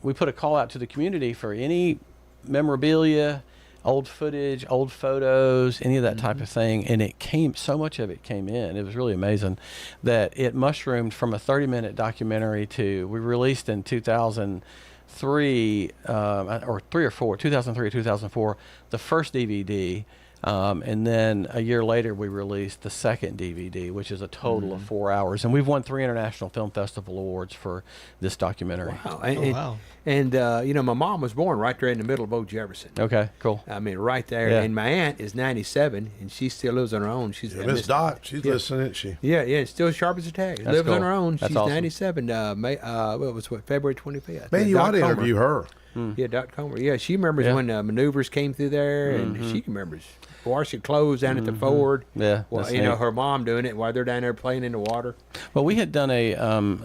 we put a call out to the community for any memorabilia, old footage, old photos, any of that type of thing, and so much of it came in. It was really amazing that it mushroomed from a 30-minute documentary to, we released in 2003 or 2004, the first DVD, and then a year later we released the second DVD, which is a total of 4 hours, and we've won 3 International Film Festival awards for this documentary. Wow! And my mom was born right there in the middle of Old Jefferson. Okay, cool. I mean, right there. Yeah. And my aunt is 97, and she still lives on her own. She's Miss Dot. She's listening, isn't she? Yeah, still sharp as a tack. That's Lives cool. on her own. That's She's awesome. 97. February 25th. Man, you ought to interview her. Yeah, Dot Comer. Yeah, she remembers when maneuvers came through there, and she remembers washing clothes down at the Ford. Yeah, well, her mom doing it while they're down there playing in the water. Well, we had done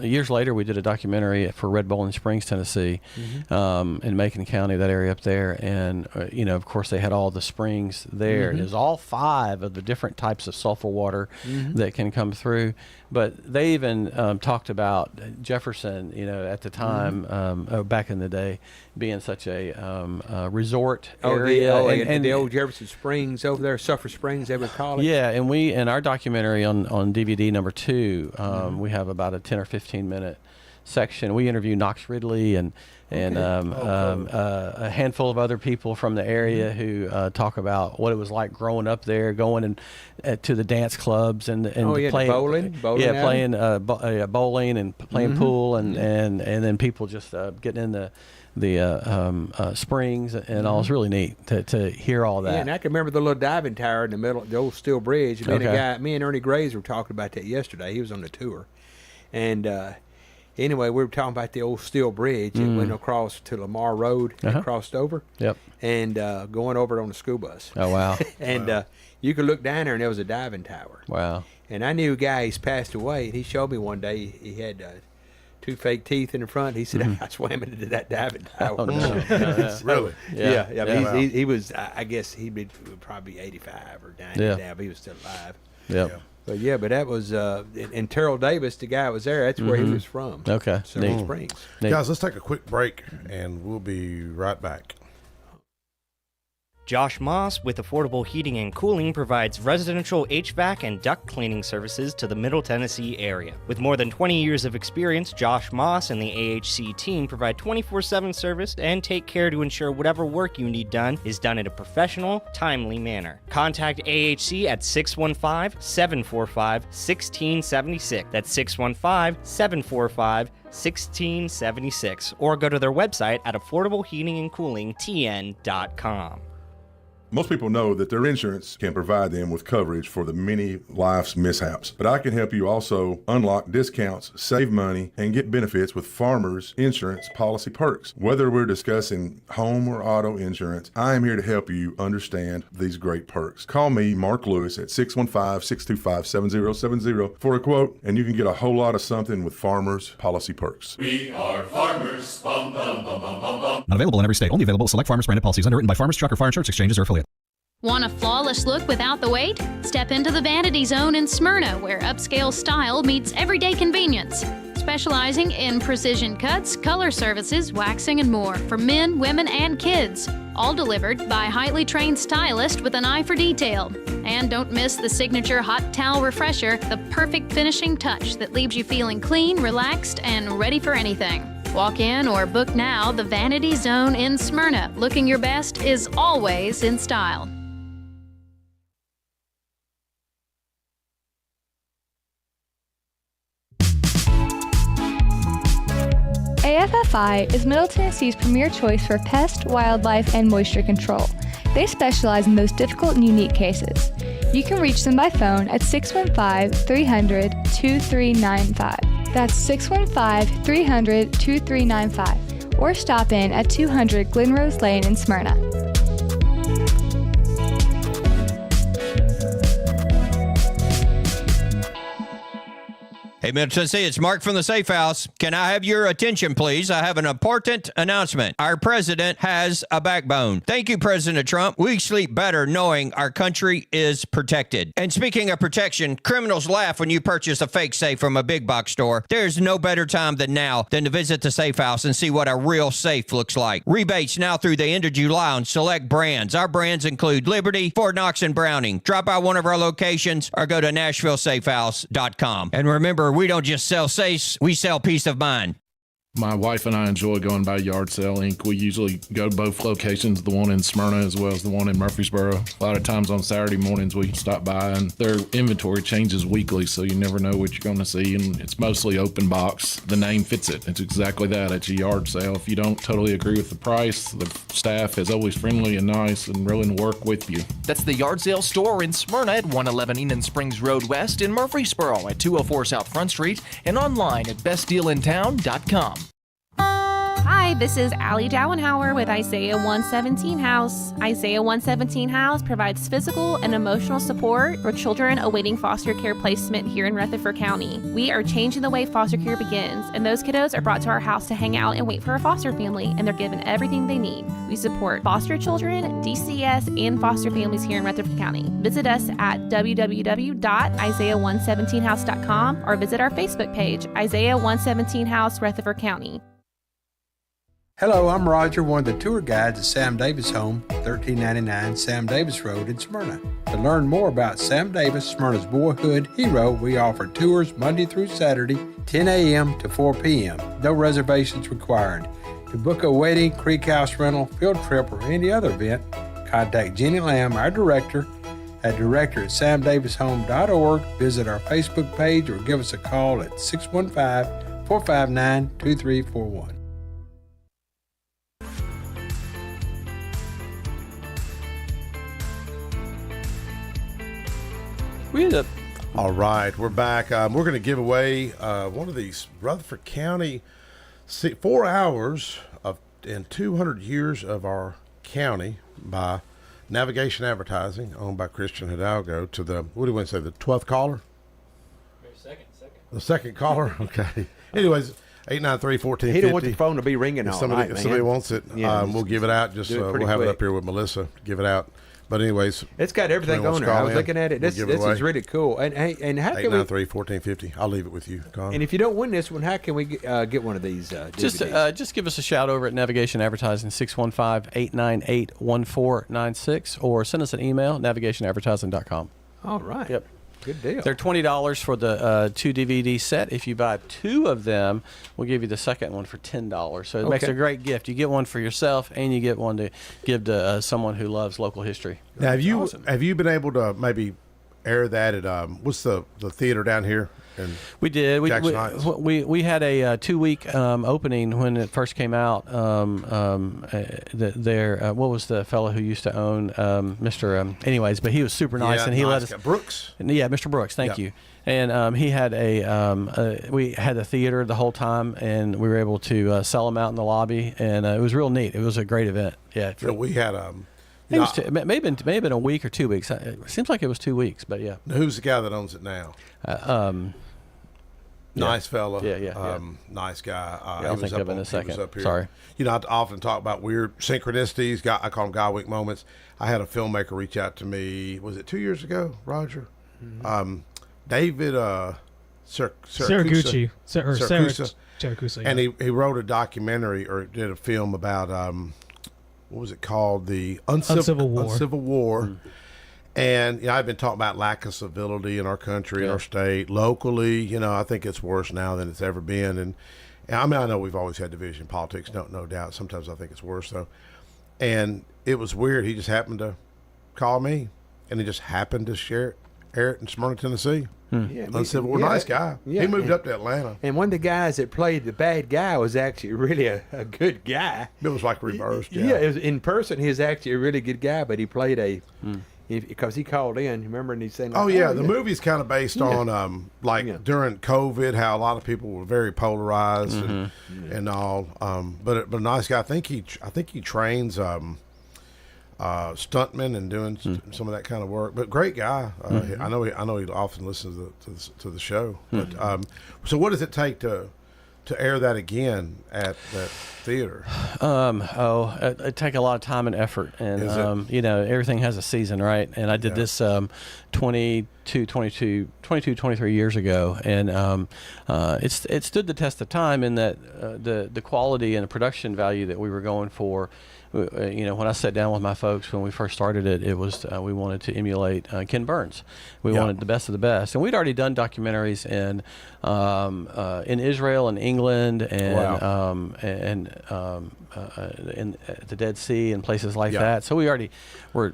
years later, we did a documentary for Red Bowling Springs, Tennessee, in Macon County, that area up there. And, of course, they had all the springs there. And there's all 5 of the different types of sulfur water that can come through. But they even talked about Jefferson, at the time, back in the day, being such a resort area. And the old Jefferson Springs over there, Sulphur Springs, they would call it. Yeah, and we, in our documentary on DVD number 2, we have about a 10 or 15 minute section. We interview Knox Ridley and a handful of other people from the area who talk about what it was like growing up there, going to the dance clubs and playing bowling playing bowling and playing pool and then people just getting in the springs and all. It's really neat to hear all that. Yeah, and I can remember the little diving tower in the middle, the old steel bridge. Me and Ernie Graves were talking about that yesterday. He was on the tour, and anyway, we were talking about the old steel bridge. It went across to Lamar Road and crossed over. Yep. And going over it on the school bus. Oh, wow. And you could look down there, and there was a diving tower. Wow. And I knew a guy, he's passed away, and he showed me one day he had 2 fake teeth in the front. He said, I swam into that diving tower. Oh, no. Really? Yeah. He was, I guess he'd be probably 85 or 90 now, but he was still alive. Yep. But that was, and Terrell Davis, the guy that was there, that's where he was from. Okay. Silver Springs. Guys, let's take a quick break, and we'll be right back. Josh Moss with Affordable Heating and Cooling provides residential HVAC and duct cleaning services to the Middle Tennessee area. With more than 20 years of experience, Josh Moss and the AHC team provide 24/7 service and take care to ensure whatever work you need done is done in a professional, timely manner. Contact AHC at 615-745-1676. That's 615-745-1676. Or go to their website at affordableheatingandcoolingtn.com. Most people know that their insurance can provide them with coverage for the many life's mishaps, but I can help you also unlock discounts, save money, and get benefits with Farmers Insurance policy perks. Whether we're discussing home or auto insurance, I am here to help you understand these great perks. Call me, Mark Lewis, at 615-625-7070 for a quote, and you can get a whole lot of something with Farmers policy perks. We are farmers. Bum, bum, bum, bum, bum, bum. Not available in every state. Only available at select Farmers branded policies underwritten by Farmers Truck or Fire Insurance Exchanges or affiliate. Want a flawless look without the wait? Step into the Vanity Zone in Smyrna, where upscale style meets everyday convenience. Specializing in precision cuts, color services, waxing, and more for men, women, and kids. All delivered by highly trained stylists with an eye for detail. And don't miss the signature hot towel refresher, the perfect finishing touch that leaves you feeling clean, relaxed, and ready for anything. Walk in or book now the Vanity Zone in Smyrna. Looking your best is always in style. AFFI is Middle Tennessee's premier choice for pest, wildlife, and moisture control. They specialize in those difficult and unique cases. You can reach them by phone at 615-300-2395. That's 615-300-2395. Or stop in at 200 Glenrose Lane in Smyrna. Hey, Middle Tennessee, it's Mark from the Safe House. Can I have your attention, please? I have an important announcement. Our president has a backbone. Thank you, President Trump. We sleep better knowing our country is protected. And speaking of protection, criminals laugh when you purchase a fake safe from a big box store. There's no better time than now than to visit the Safe House and see what a real safe looks like. Rebates now through the end of July on select brands. Our brands include Liberty, Fort Knox, and Browning. Drop by one of our locations or go to NashvilleSafeHouse.com. And remember, we don't just sell safes, we sell peace of mind. My wife and I enjoy going by Yard Sale Inc. We usually go to both locations, the one in Smyrna as well as the one in Murfreesboro. A lot of times on Saturday mornings we stop by, and their inventory changes weekly, so you never know what you're going to see, and it's mostly open box. The name fits it. It's exactly that. It's a yard sale. If you don't totally agree with the price, the staff is always friendly and nice and willing to work with you. That's the Yard Sale store in Smyrna at 111 Enon Springs Road West, in Murfreesboro at 204 South Front Street, and online at bestdealintown.com. Hi, this is Allie Dowenhauer with Isaiah 117 House. Isaiah 117 House provides physical and emotional support for children awaiting foster care placement here in Rutherford County. We are changing the way foster care begins, and those kiddos are brought to our house to hang out and wait for a foster family, and they're given everything they need. We support foster children, DCS, and foster families here in Rutherford County. Visit us at www.isaiah117house.com or visit our Facebook page, Isaiah 117 House, Rutherford County. Hello, I'm Roger, one of the tour guides at Sam Davis Home, 1399 Sam Davis Road in Smyrna. To learn more about Sam Davis, Smyrna's boyhood hero, we offer tours Monday through Saturday, 10 a.m. to 4 p.m. No reservations required. To book a wedding, creek house rental, field trip, or any other event, contact Jenny Lamb, our director, at director@samdavishome.org. Visit our Facebook page or give us a call at 615-459-2341. We end up. All right, we're back. We're going to give away one of these Rutherford County 4 hours of and 200 years of our county by Navigation Advertising, owned by Christian Hidalgo, to the, what do you want to say, the 12th caller? Second. The second caller? Okay. Anyways, 893-1450. He don't want the phone to be ringing all night, man. If somebody wants it, yeah, we'll give it out. Just we'll have it up here with Melissa. Give it out. But anyways, it's got everything on there. I was looking at it. This is really cool. And how can we? 893-1450. I'll leave it with you, Connor. And if you don't win this one, how can we get one of these DVDs? Just give us a shout over at Navigation Advertising, 615-898-1496, or send us an email, navigationadvertising.com. All right. Yep. Good deal. They're $20 for the 2 DVD set. If you buy 2 of them, we'll give you the second one for $10. So it makes a great gift. You get one for yourself, and you get one to give to someone who loves local history. Now, have you been able to maybe air that at what's the theater down here? And we did. Jackson Heights. We had a 2-week opening when it first came out. What was the fellow who used to own Mr. Anyways, but he was super nice, and he let us. Brooks. Yeah, Mr. Brooks. Thank you. And he had we had a theater the whole time, and we were able to sell them out in the lobby, and it was real neat. It was a great event. Yeah. So we had it may have been a week or 2 weeks. It seems like it was 2 weeks, but yeah. Who's the guy that owns it now? Nice fella. Yeah. Nice guy. I'll think of it in a second. Sorry. You know, I often talk about weird synchronicities. I call them guy week moments. I had a filmmaker reach out to me. Was it 2 years ago, Roger? Mm-hmm. David Saracusa. And he wrote a documentary or did a film about what was it called? The Uncivil War. Mm-hmm. And I've been talking about lack of civility in our country, in our state, locally. I think it's worse now than it's ever been. And I mean, I know we've always had division in politics, no doubt. Sometimes I think it's worse though. And it was weird. He just happened to call me, and he just happened to air it in Smyrna, Tennessee. Yeah, Uncivil War, nice guy. Yeah, he moved up to Atlanta. And one of the guys that played the bad guy was actually really a good guy. It was like reversed. Yeah, it was, in person, he was actually a really good guy, but he played because he called in, remember, and he said, the movie's kind of based on during COVID, how a lot of people were very polarized and all. But a nice guy. I think he trains stuntmen and doing some of that kind of work. But great guy. I know he often listens to the show. But so what does it take to air that again at that theater? It take a lot of time and effort, and everything has a season, right? And I did this 23 years ago, and it stood the test of time in that the quality and the production value that we were going for. When I sat down with my folks when we first started it was we wanted to emulate Ken Burns. We wanted the best of the best, and we'd already done documentaries in Israel and England and in the Dead Sea and places like that. So we already were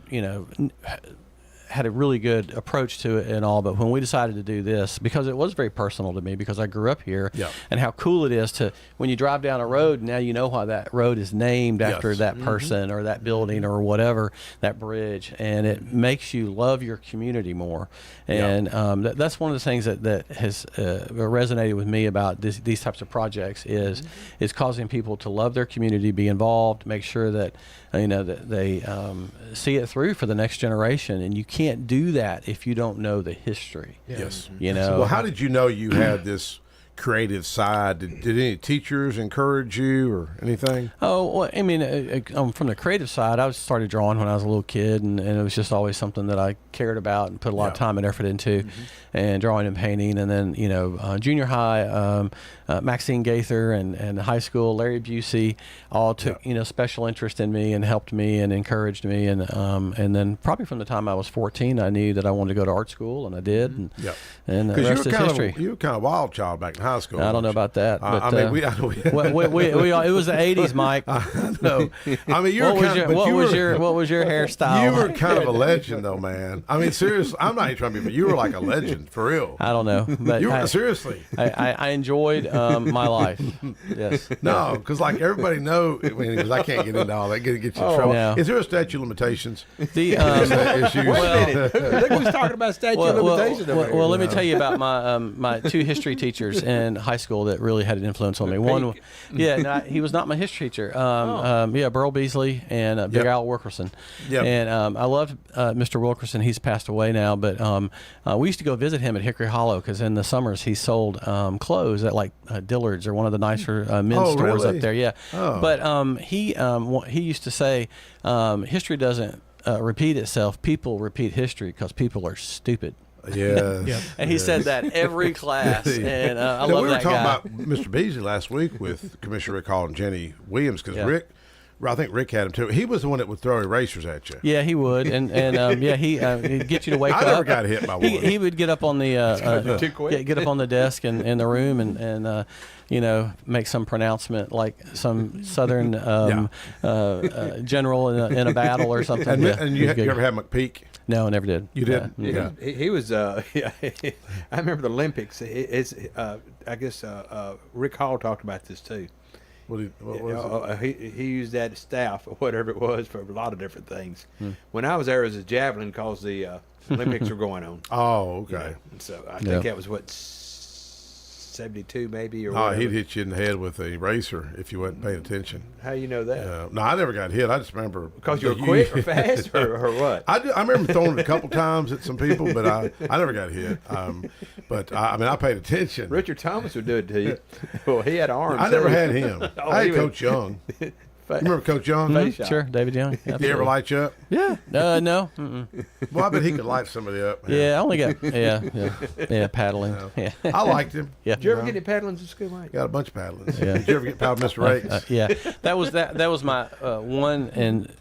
had a really good approach to it and all, but when we decided to do this, because it was very personal to me, because I grew up here, and how cool it is to, when you drive down a road, now you know why that road is named after that person or that building or whatever, that bridge, and it makes you love your community more. And that's one of the things that has resonated with me about these types of projects is causing people to love their community, be involved, make sure that that they see it through for the next generation. And you can't do that if you don't know the history. Yes. Well, how did you know you had this creative side? Did any teachers encourage you or anything? Oh, well, I mean, from the creative side, I started drawing when I was a little kid, and it was just always something that I cared about and put a lot of time and effort into, and drawing and painting. And then, junior high, Maxine Gaither, and high school, Larry Busey, all took, special interest in me and helped me and encouraged me. And then probably from the time I was 14, I knew that I wanted to go to art school, and I did. And the rest is history. You were kind of a wild child back in high school. I don't know about that. But, I mean, it was the 80s, Mike. No, I mean, what was your hairstyle? You were kind of a legend, though, man. I mean, seriously, I'm not even trying to be, but you were like a legend for real. I don't know, but seriously, I enjoyed my life. Yes. No, because like everybody knows, because I can't get into all that. Get you in trouble. No. Is there a statute of limitations? Wait a minute. Look who's talking about statute of limitations. Well, let me tell you about my two history teachers in high school that really had an influence on me. One, he was not my history teacher. Burl Beasley and Big Al Wilkerson. And I loved Mr. Wilkerson. He's passed away now, but we used to go visit him at Hickory Hollow because in the summers he sold clothes at like Dillard's or one of the nicer men's stores up there. Yeah. But he used to say history doesn't repeat itself. People repeat history because people are stupid. Yeah. And he said that every class, and I love that guy. We were talking about Mr. Beasley last week with Commissioner Rick Hall and Jenny Williams, because I think Rick had him too. He was the one that would throw erasers at you. Yeah, he would, and he'd get you to wake up. I never got hit by one. He would get up on the get up on the desk in the room and make some pronouncement like some Southern general in a battle or something. And you ever had McPeak? No, never did. You did? Yeah. He was. I remember the Olympics. I guess Rick Hall talked about this too. What was it? He used that staff or whatever it was for a lot of different things. When I was there, it was a javelin because the Olympics were going on. Oh, okay. You know? So I think that was what 72 maybe or whatever. He'd hit you in the head with an eraser if you wasn't paying attention. How you know that? No, I never got hit. I just remember because you were quick or fast or what? I remember throwing it a couple times at some people, but I never got hit. But I paid attention. Richard Thomas would do it to you. Well, he had arms. I never had him. I had Coach Young. You remember Coach Young? Sure, David Young. Did he ever light you up? Yeah. No. Mm-mm. Well, I bet he could light somebody up. Yeah, I only got paddling. Yeah. I liked him. Yeah. Did you ever get any paddlings in school, Mike? Got a bunch of paddlings. Yeah. Did you ever get paddled, Mr. Rakes? Yeah. That was my one and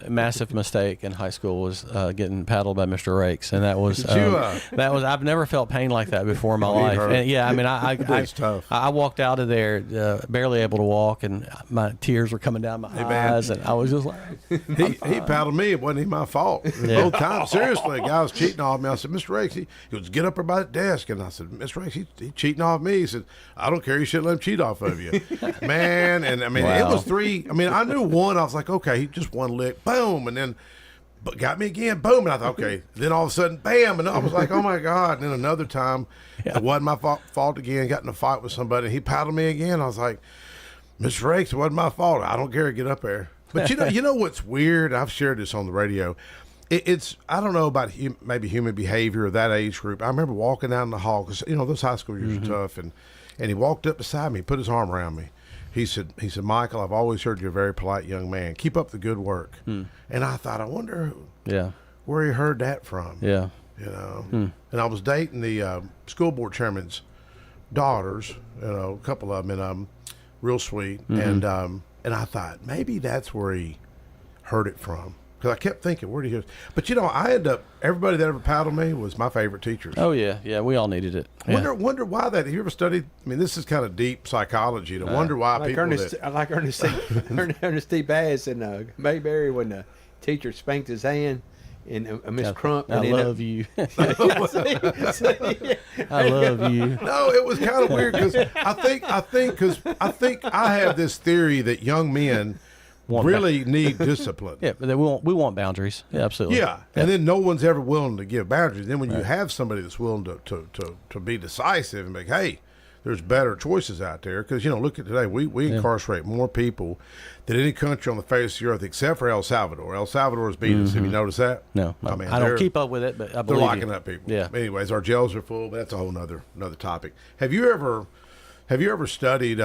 massive mistake in high school was getting paddled by Mr. Rakes, and that was I've never felt pain like that before in my life. And yeah, I mean, it's tough. I walked out of there barely able to walk, and my tears were coming down my eyes, and I was just like, he paddled me. It wasn't even my fault. Both times. Seriously, a guy was cheating off me. I said, Mr. Rakes, he goes, get up there by the desk. And I said, Mr. Rakes, he cheating off me. He said, I don't care. You shouldn't let him cheat off of you. Man, and I mean, it was three. I mean, I knew one. I was like, okay, he just one lick. Boom. And then got me again. Boom. And I thought, okay. Then all of a sudden, bam. And I was like, oh, my God. And then another time, it wasn't my fault again. Got in a fight with somebody. He paddled me again. I was like, Mr. Rakes, it wasn't my fault. I don't care. Get up there. But you know what's weird? I've shared this on the radio. It's I don't know about maybe human behavior of that age group. I remember walking down the hall because those high school years are tough, and he walked up beside me, put his arm around me. He said, Michael, I've always heard you're a very polite young man. Keep up the good work. And I thought, I wonder where he heard that from. Yeah, And I was dating the school board chairman's daughters. A couple of them, and real sweet, and I thought maybe that's where he heard it from. Because I kept thinking, where did he hear it? But I ended up, everybody that ever paddled me was my favorite teachers. Oh, yeah, we all needed it. Yeah. Wonder why that. Have you ever studied, I mean, this is kind of deep psychology to wonder why like people I like Ernest T. Bass in Mayberry when the teacher spanked his hand. And Miss Crump. I love you. I love you. No, it was kind of weird because I think I have this theory that young men really need discipline. Yeah, but we want boundaries. Yeah, absolutely. Yeah, and then no one's ever willing to give boundaries. Then when you have somebody that's willing to be decisive and make, hey, there's better choices out there. Because, look at today, we incarcerate more people than any country on the face of the earth except for El Salvador. El Salvador's beat us. Have you noticed that? No. I mean, I don't keep up with it, but I believe they're locking up people. Yeah. Anyways, our jails are full, but that's a whole another topic. Have you ever studied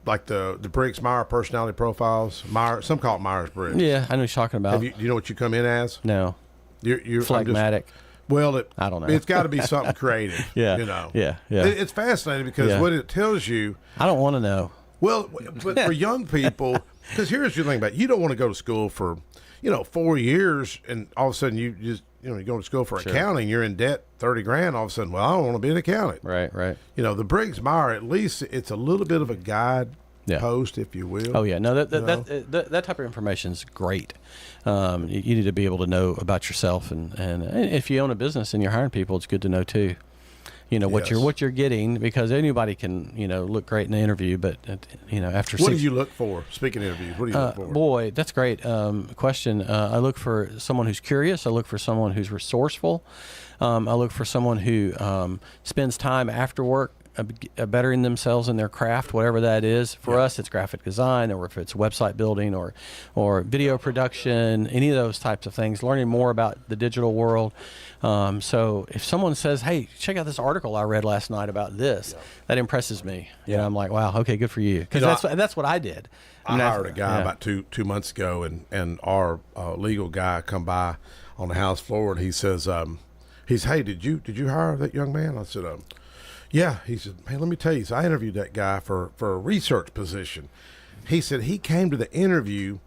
like the Briggs-Meyer personality profiles? Some call it Myers-Briggs. Yeah, I know what you're talking about. Do you know what you come in as? No. You're phlegmatic. I don't know. It's got to be something creative. Yeah. Yeah. It's fascinating because what it tells you. I don't want to know. Well, but for young people, because here's the thing about it, you don't want to go to school for, 4 years and all of a sudden you just, you go to school for accounting, you're in debt $30,000. All of a sudden, well, I don't want to be an accountant. Right. The Briggs-Meyer, at least it's a little bit of a guide post, if you will. Oh yeah, no, that type of information is great. You need to be able to know about yourself, and if you own a business and you're hiring people, it's good to know too. What you're getting, because anybody can look great in the interview, but after what do you look for? Speaking of interviews, what do you look for? Boy, that's great question. I look for someone who's curious. I look for someone who's resourceful. I look for someone who spends time after work bettering themselves in their craft, whatever that is. For us, it's graphic design, or if it's website building or video production, any of those types of things, learning more about the digital world. So if someone says, hey, check out this article I read last night about this, that impresses me. I'm like, wow, okay, good for you. Because that's what I did. I hired a guy about two months ago, and our legal guy come by on the house floor, and he says, hey, did you hire that young man? I said, yeah. He said, hey, let me tell you. So I interviewed that guy for a research position. He said he came to the interview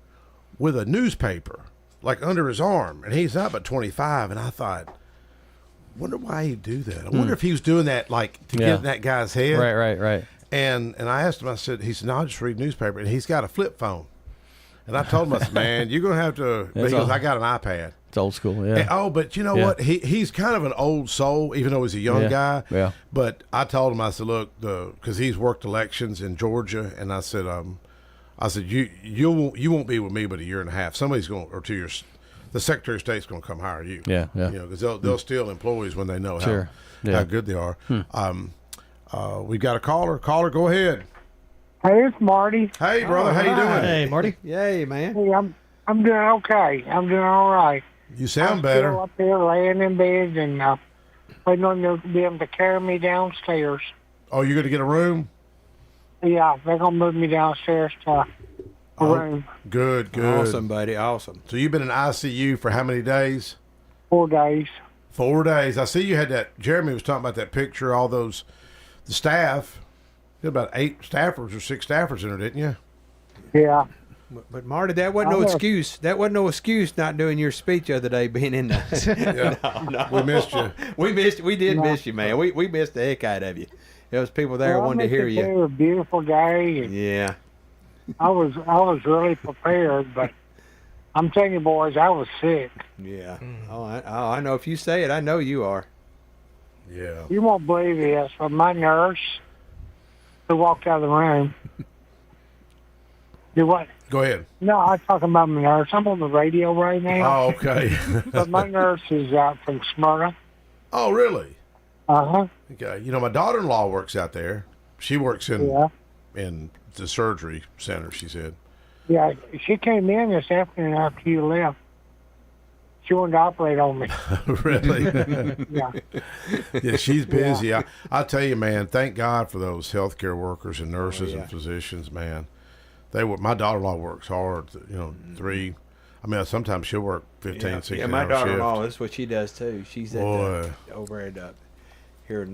with a newspaper, like under his arm, and he's not but 25. And I thought, wonder why he'd do that. I wonder if he was doing that like to get in that guy's head. Right. And I asked him, he said, no, I just read newspaper. And he's got a flip phone. And I told him, I said, man, you're going to have to, but he goes, I got an iPad. It's old school, yeah. And, but you know what? He's kind of an old soul, even though he's a young guy. Yeah. But I told him, I said, look, because he's worked elections in Georgia, and I said, you won't be with me but a year and a half. Somebody's going, or 2 years. The Secretary of State's going to come hire you. Yeah. Because they'll steal employees when they know Sure. how good they are. We've got a caller. Caller, go ahead. Hey, it's Marty. Hey, brother, how you doing? Hey, Marty. Yay, man. Hey, I'm doing okay. I'm doing all right. You sound I'm better. Still up here laying in bed and waiting on them to be able to carry me downstairs. Oh, you're going to get a room? Yeah, they're going to move me downstairs to a room. Good. Awesome, buddy. Awesome. So you've been in ICU for how many days? 4 days. 4 days. I see you had that. Jeremy was talking about that picture, all those, the staff. You had about 8 staffers or 6 staffers in there, didn't you? Yeah. But Marty, that wasn't no excuse. That wasn't no excuse not doing your speech the other day, being in the. No. We missed you. We did miss you, man. We missed the heck out of you. There was people there who wanted to hear you. It was a beautiful day. And yeah. I was really prepared, but I'm telling you, boys, I was sick. Yeah. Oh, I know. If you say it, I know you are. Yeah. You won't believe this, but my nurse who walked out of the room. Do what? Go ahead. No, I'm talking about my nurse. I'm on the radio right now. Oh, okay. But my nurse is from Smyrna. Oh, really? Uh-huh. Okay. You know, my daughter-in-law works out there. She works in the surgery center, she said. Yeah, she came in this afternoon after you left. She wanted to operate on me. Really? Yeah. Yeah, she's busy. Yeah. I tell you, man, thank God for those healthcare workers and nurses and physicians, man. My daughter-in-law works hard, 3. I mean, sometimes she'll work 15, 16 Yeah, my hour daughter-in-law, shift. that's what she does, too. She's at over at here in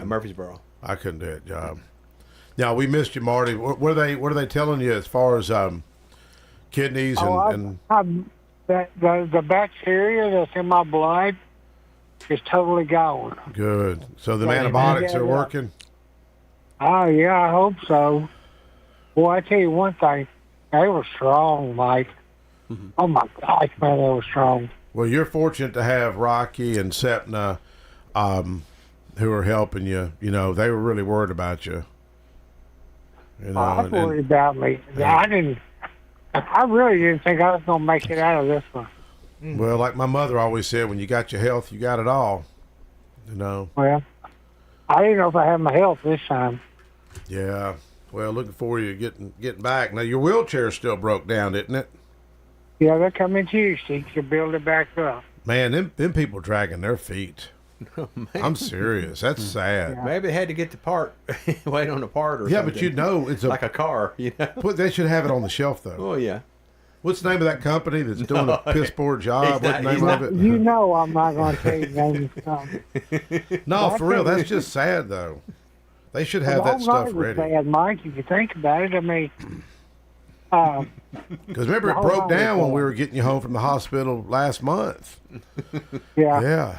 Murfreesboro. I couldn't do that job. Now, we missed you, Marty. What are they telling you as far as kidneys and the bacteria that's in my blood is totally gone. Good. So the antibiotics are working? Oh, yeah, I hope so. Well, I tell you one thing. They were strong, Mike. Mm-hmm. Oh, my gosh, man, they were strong. Well, you're fortunate to have Rocky and Sepna who are helping you. You know, they were really worried about you. You know, I was worried about me. I really didn't think I was going to make it out of this one. Well, like my mother always said, when you got your health, you got it all. You know. Well, I didn't know if I had my health this time. Yeah. Well, looking forward to you getting back. Now, your wheelchair's still broke down, isn't it? Yeah, they're coming Tuesday to build it back up. Man, them people dragging their feet. Oh, I'm serious. That's sad. Yeah. Maybe they had to get the part, wait on the part or something. But you know, it's like a car. You know, they should have it on the shelf though. Oh yeah. What's the name of that company that's doing a piss poor job? What's the name of it? You know, I'm not going to tell you the name of something. No, for real. That's just sad though. They should have that stuff ready. Bad, Mike, if you think about it. I mean, because remember it broke down when we were getting you home from the hospital last month. Yeah. Yeah.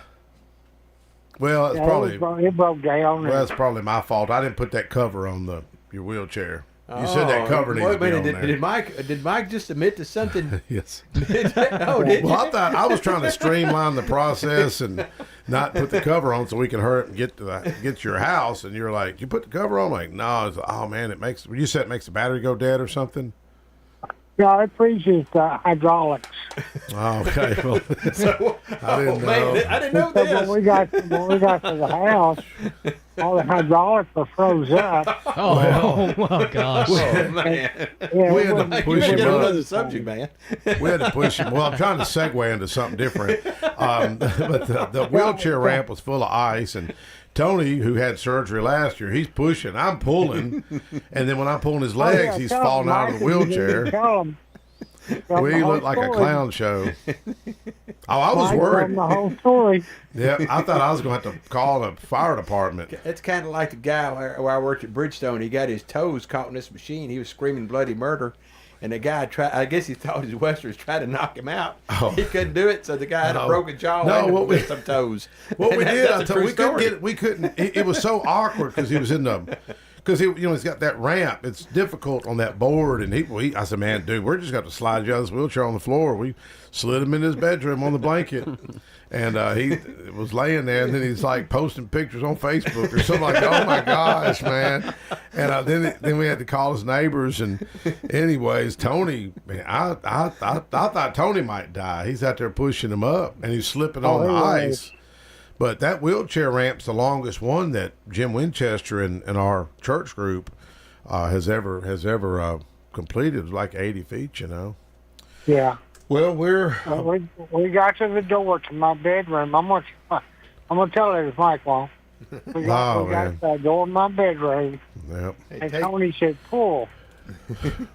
Well, it's probably it broke down. Well, it's probably my fault. I didn't put that cover on your wheelchair. You said that cover needs to be on there. Did Mike just admit to something? Yes. Did well, I thought I was trying to streamline the process and not put the cover on so we can hurry up and get to your house. And you're like, you put the cover on? I'm like, no. It's like, oh man, you said it makes the battery go dead or something. Yeah, it freezes the hydraulics. Oh, okay. Well, I didn't know. Man, I didn't know this. When we got to the house, all the hydraulics were froze up. Oh gosh. Oh, man. Yeah, we had to push him up. Another subject, man. We had to push him. Well, I'm trying to segue into something different. But the wheelchair ramp was full of ice, and Tony, who had surgery last year, he's pushing. I'm pulling. And then when I'm pulling his legs, he's falling out of the wheelchair. We look like a clown show. Oh, I was worried. The whole story. Yeah, I thought I was going to have to call the fire department. It's kind of like the guy where I worked at Bridgestone. He got his toes caught in this machine. He was screaming bloody murder. And the guy I guess he thought his Westerners tried to knock him out. Oh. He couldn't do it, so the guy had a broken jaw and some toes. What we did, we couldn't. It was so awkward because he was in the because he's got that ramp. It's difficult on that board, and I said, man, dude, we're just got to slide you out of this wheelchair on the floor. We slid him in his bedroom on the blanket, and he was laying there, and then he's like posting pictures on Facebook or something like, oh my gosh, man. And then we had to call his neighbors, and anyways, Tony, man, I thought Tony might die. He's out there pushing him up, and he's slipping on the ice. But that wheelchair ramp's the longest one that Jim Winchester and our church group has ever completed. It was like 80 feet, Yeah. Well, we got to the door to my bedroom. I'm gonna tell it if Mike won't. We got to the door of my bedroom. Yep. And Tony said, pull.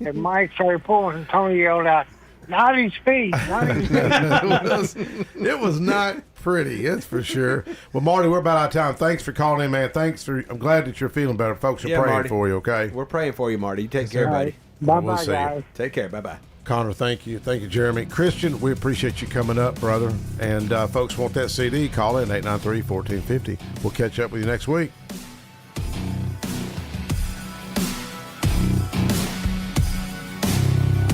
And Mike started pulling, and Tony yelled out, not his feet, not his feet. It was not pretty, that's for sure. Well, Marty, we're about out of time. Thanks for calling in, man. I'm glad that you're feeling better. Folks are praying Marty. for you, okay? We're praying for you, Marty. You take care, buddy. Bye-bye, guys. Take care. Bye-bye. Connor, thank you. Thank you, Jeremy. Christian, we appreciate you coming up, brother. And folks want that CD, call in 893-1450. We'll catch up with you next week.